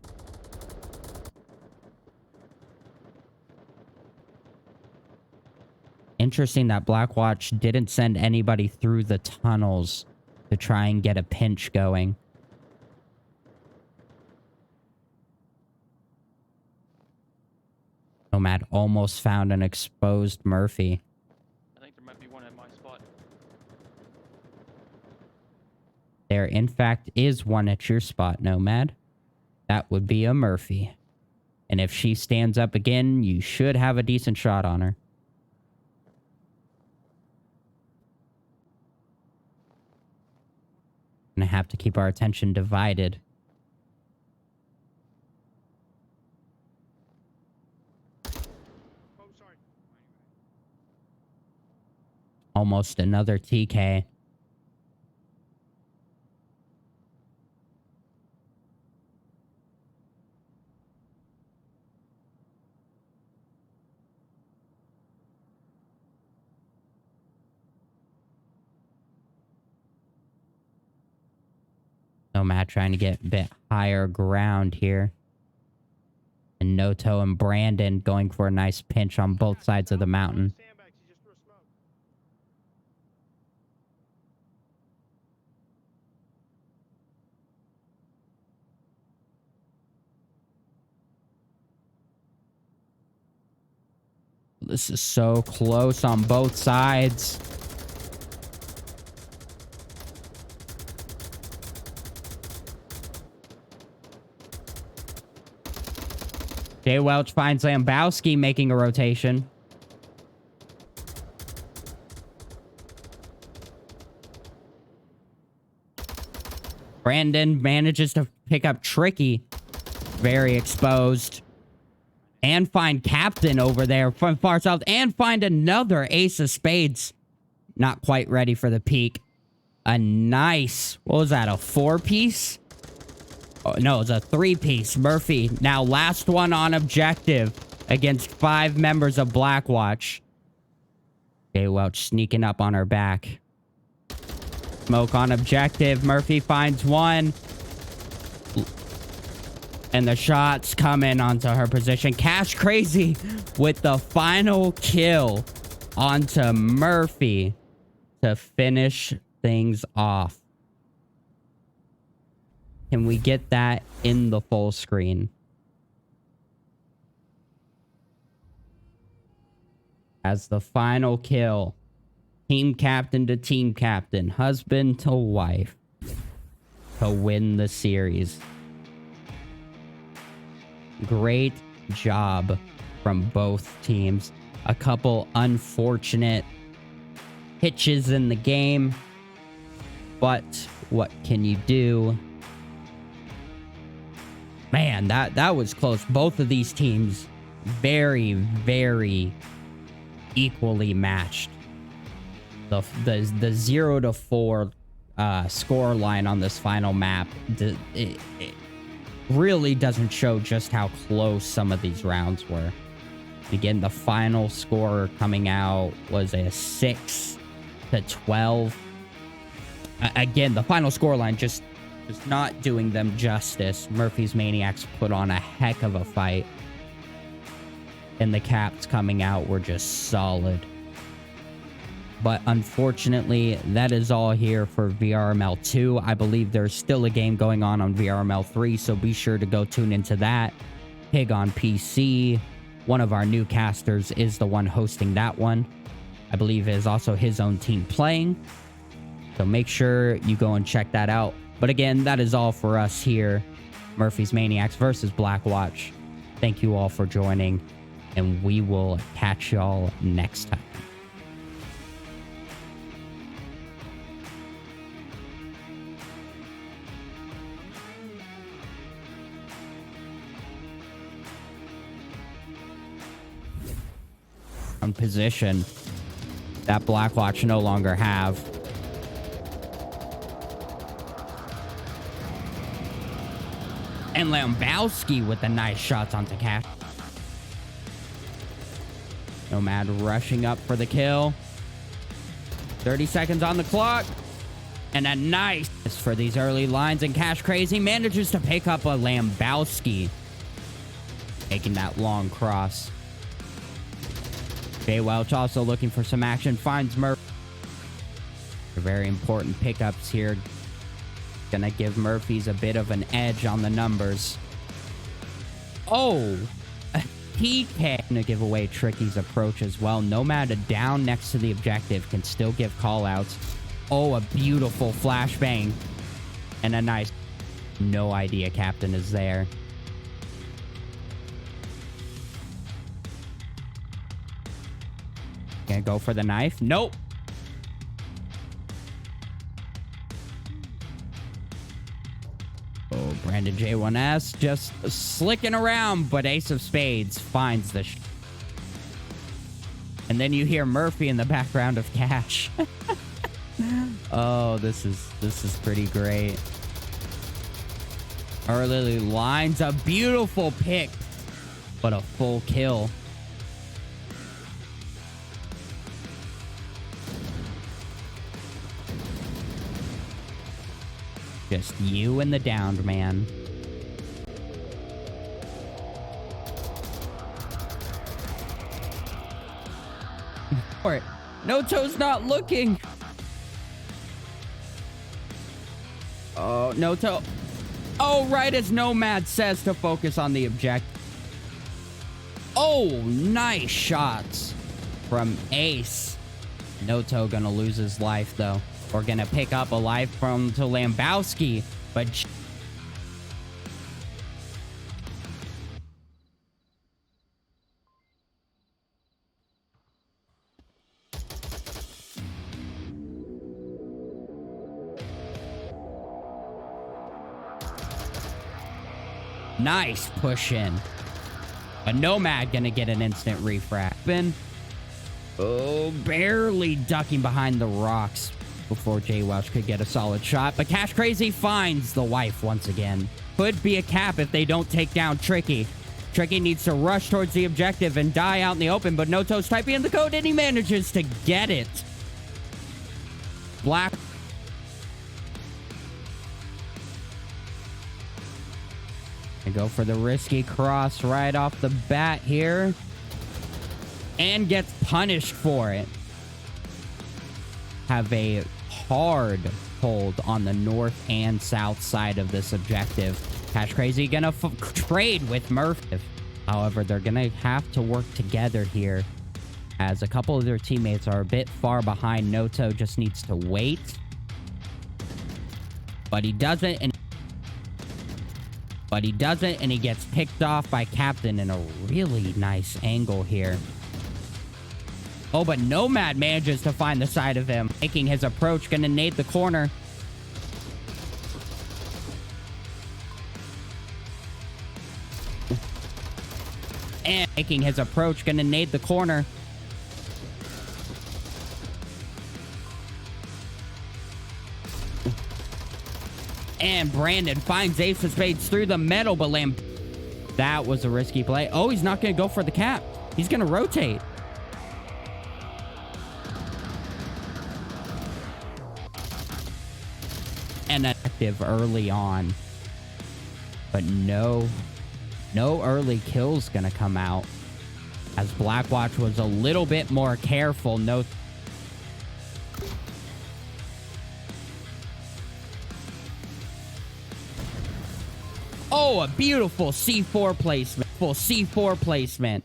Interesting that Blackwatch didn't send anybody through the tunnels to try and get a pinch going. Nomad almost found an exposed Murphy. I think there might be one at my spot. There, in fact, is one at your spot, Nomad. That would be a Murphy. And if she stands up again, you should have a decent shot on her. Gonna have to keep our attention divided. Almost another TK. Nomad trying to get a bit higher ground here. And Noto and Brandon going for a nice pinch on both sides of the mountain. Sandbags, he just threw a smoke. This is so close on both sides. Jay Welch finds Lambowski making a rotation. Brandon manages to pick up Tricky. Very exposed. And find Captain over there from far south. And find another ace of spades. Not quite ready for the peak. A nice... What was that? A 4-piece? Oh, no, it's a 3-piece. Murphy, now last one on objective against 5 members of Blackwatch. Jay Welch sneaking up on her back. Smoke on objective. Murphy finds one. And the shots coming onto her position. Cash Crazy with the final kill onto Murphy to finish things off. Can we get that in the full screen? As the final kill. Team captain to team captain. Husband to wife. To win the series. Great job from both teams. A couple unfortunate hitches in the game. But what can you do? Man, that was close. Both of these teams very, very equally matched. The 0-4 score line on this final map, it really doesn't show just how close some of these rounds were. Again, the final score coming out was a 6-12. Again, the final score line just not doing them justice. Murphy's Maniacs put on a heck of a fight. And the caps coming out were just solid. But unfortunately, that is all here for VRML 2. I believe there's still a game going on VRML 3, so be sure to go tune into that. Pig on PC. One of our new casters is the one hosting that one. I believe it is also his own team playing. So make sure you go and check that out. But again, that is all for us here. Murphy's Maniacs versus Blackwatch. Thank you all for joining, and we will catch y'all next time. On position that Blackwatch no longer have. And Lambowski with the nice shots onto Cash. Nomad rushing up for the kill. 30 seconds on the clock. And a nice for these early lines. And Cash Crazy manages to pick up a Lambowski. Taking that long cross. Jay Welch also looking for some action. Finds Murphy. Very important pickups here. Gonna give Murphy's a bit of an edge on the numbers. Oh, a PK. Gonna give away Tricky's approach as well. Nomad down next to the objective can still give callouts. Oh, a beautiful flashbang. And a nice... No idea Captain is there. Gonna go for the knife. Nope. Oh, Brandon J1S just slicking around, but Ace of Spades finds the... And then you hear Murphy in the background of Cash. Oh, this is pretty great. Early lines a beautiful pick, but a full kill. Just you and the downed man. Noto's not looking. Oh, Noto. Oh, right as Nomad says to focus on the objective. Oh, nice shots from Ace. Noto gonna lose his life, though. We're gonna pick up a life from to Lambowski, but... Nice push in. A Nomad gonna get an instant refract. Oh, barely ducking behind the rocks before Jay Welch could get a solid shot. But Cash Crazy finds the wife once again. Could be a cap if they don't take down Tricky. Tricky needs to rush towards the objective and die out in the open, but Noto's typing in the code and he manages to get it. Black. And go for the risky cross right off the bat here. And gets punished for it. Have a hard hold on the north and south side of this objective. Cash Crazy gonna trade with Murphy. However, they're gonna have to work together here, as a couple of their teammates are a bit far behind. Noto just needs to wait. But he doesn't, and he gets picked off by Captain in a really nice angle here. Oh, but Nomad manages to find the side of him. Making his approach, gonna nade the corner. And making his approach, gonna nade the corner. And Brandon finds Ace of Spades through the metal, but that was a risky play. Oh, he's not gonna go for the cap. He's gonna rotate. And active early on, but no early kills gonna come out, as Blackwatch was a little bit more careful. Oh, a beautiful C4 placement. Full C4 placement.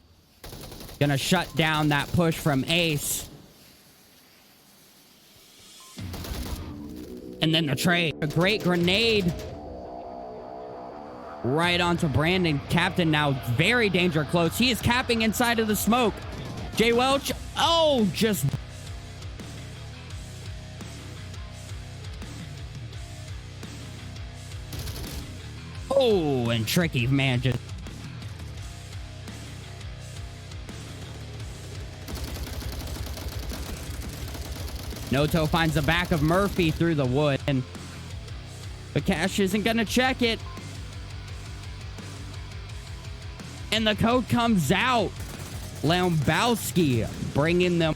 Gonna shut down that push from Ace. And then the trade. A great grenade. Right onto Brandon. Captain now very danger close. He is capping inside of the smoke. Jay Welch. Oh, just... Oh, and Tricky manages. Noto finds the back of Murphy through the wood, but Cash isn't gonna check it. And the code comes out. Lambowski bringing them.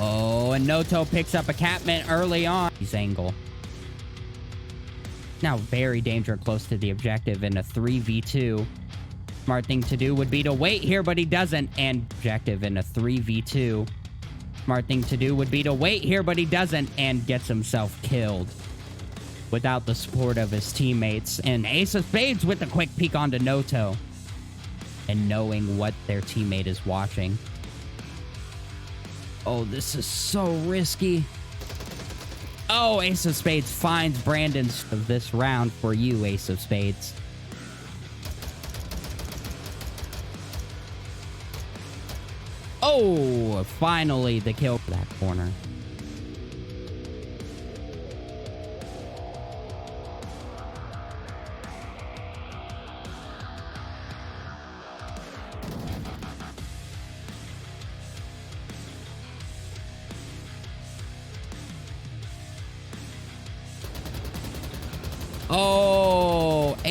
Oh, and Noto picks up a Catman early on. His angle. Now very danger close to the objective in a 3v2. Smart thing to do would be to wait here, but he doesn't. And objective in a 3v2. Smart thing to do would be to wait here, but he doesn't, and gets himself killed without the support of his teammates. And Ace of Spades with a quick peek onto Noto, and knowing what their teammate is watching. Oh, this is so risky. Oh, Ace of Spades finds Brandon's of this round for you, Ace of Spades. Oh, finally the kill for that corner.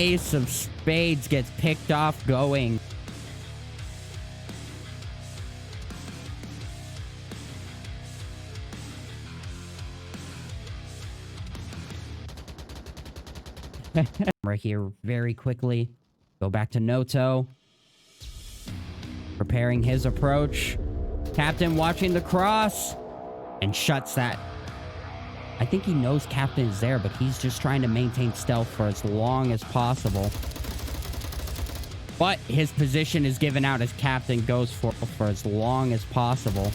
ace of spades gets picked off going. Right here very quickly. Go back to Noto. Preparing his approach. Captain watching the cross. And shuts that. I think he knows Captain is there, but he's just trying to maintain stealth for as long as possible. But his position is given out as Captain goes for as long as possible.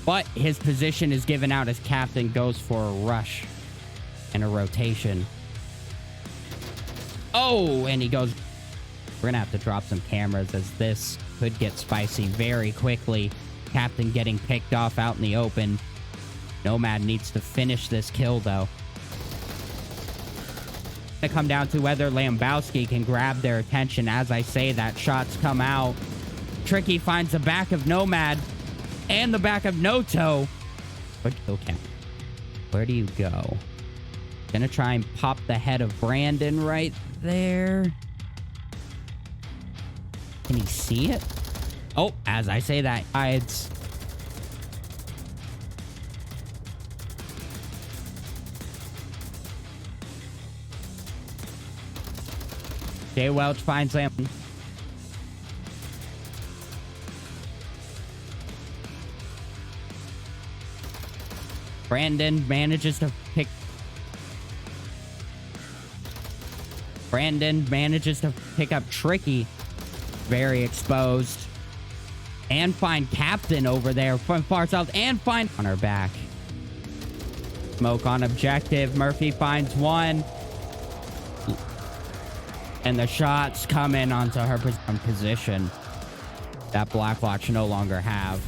But his position is given out as Captain goes for a rush and a rotation. Oh, and he goes. We're gonna have to drop some cameras as this could get spicy very quickly. Captain getting picked off out in the open. Nomad needs to finish this kill, though. It's gonna come down to whether Lambowski can grab their attention. As I say that, shots come out. Tricky finds the back of Nomad and the back of Noto. Okay. Where do you go? Gonna try and pop the head of Brandon right there. Can he see it? Oh, as I say that, hides. Jay Welch finds him. Brandon manages to pick. Brandon manages to pick up Tricky. Very exposed. And find Captain over there from far south. And find on her back. Smoke on objective. Murphy finds one. And the shots come in onto her position that Blackwatch no longer have.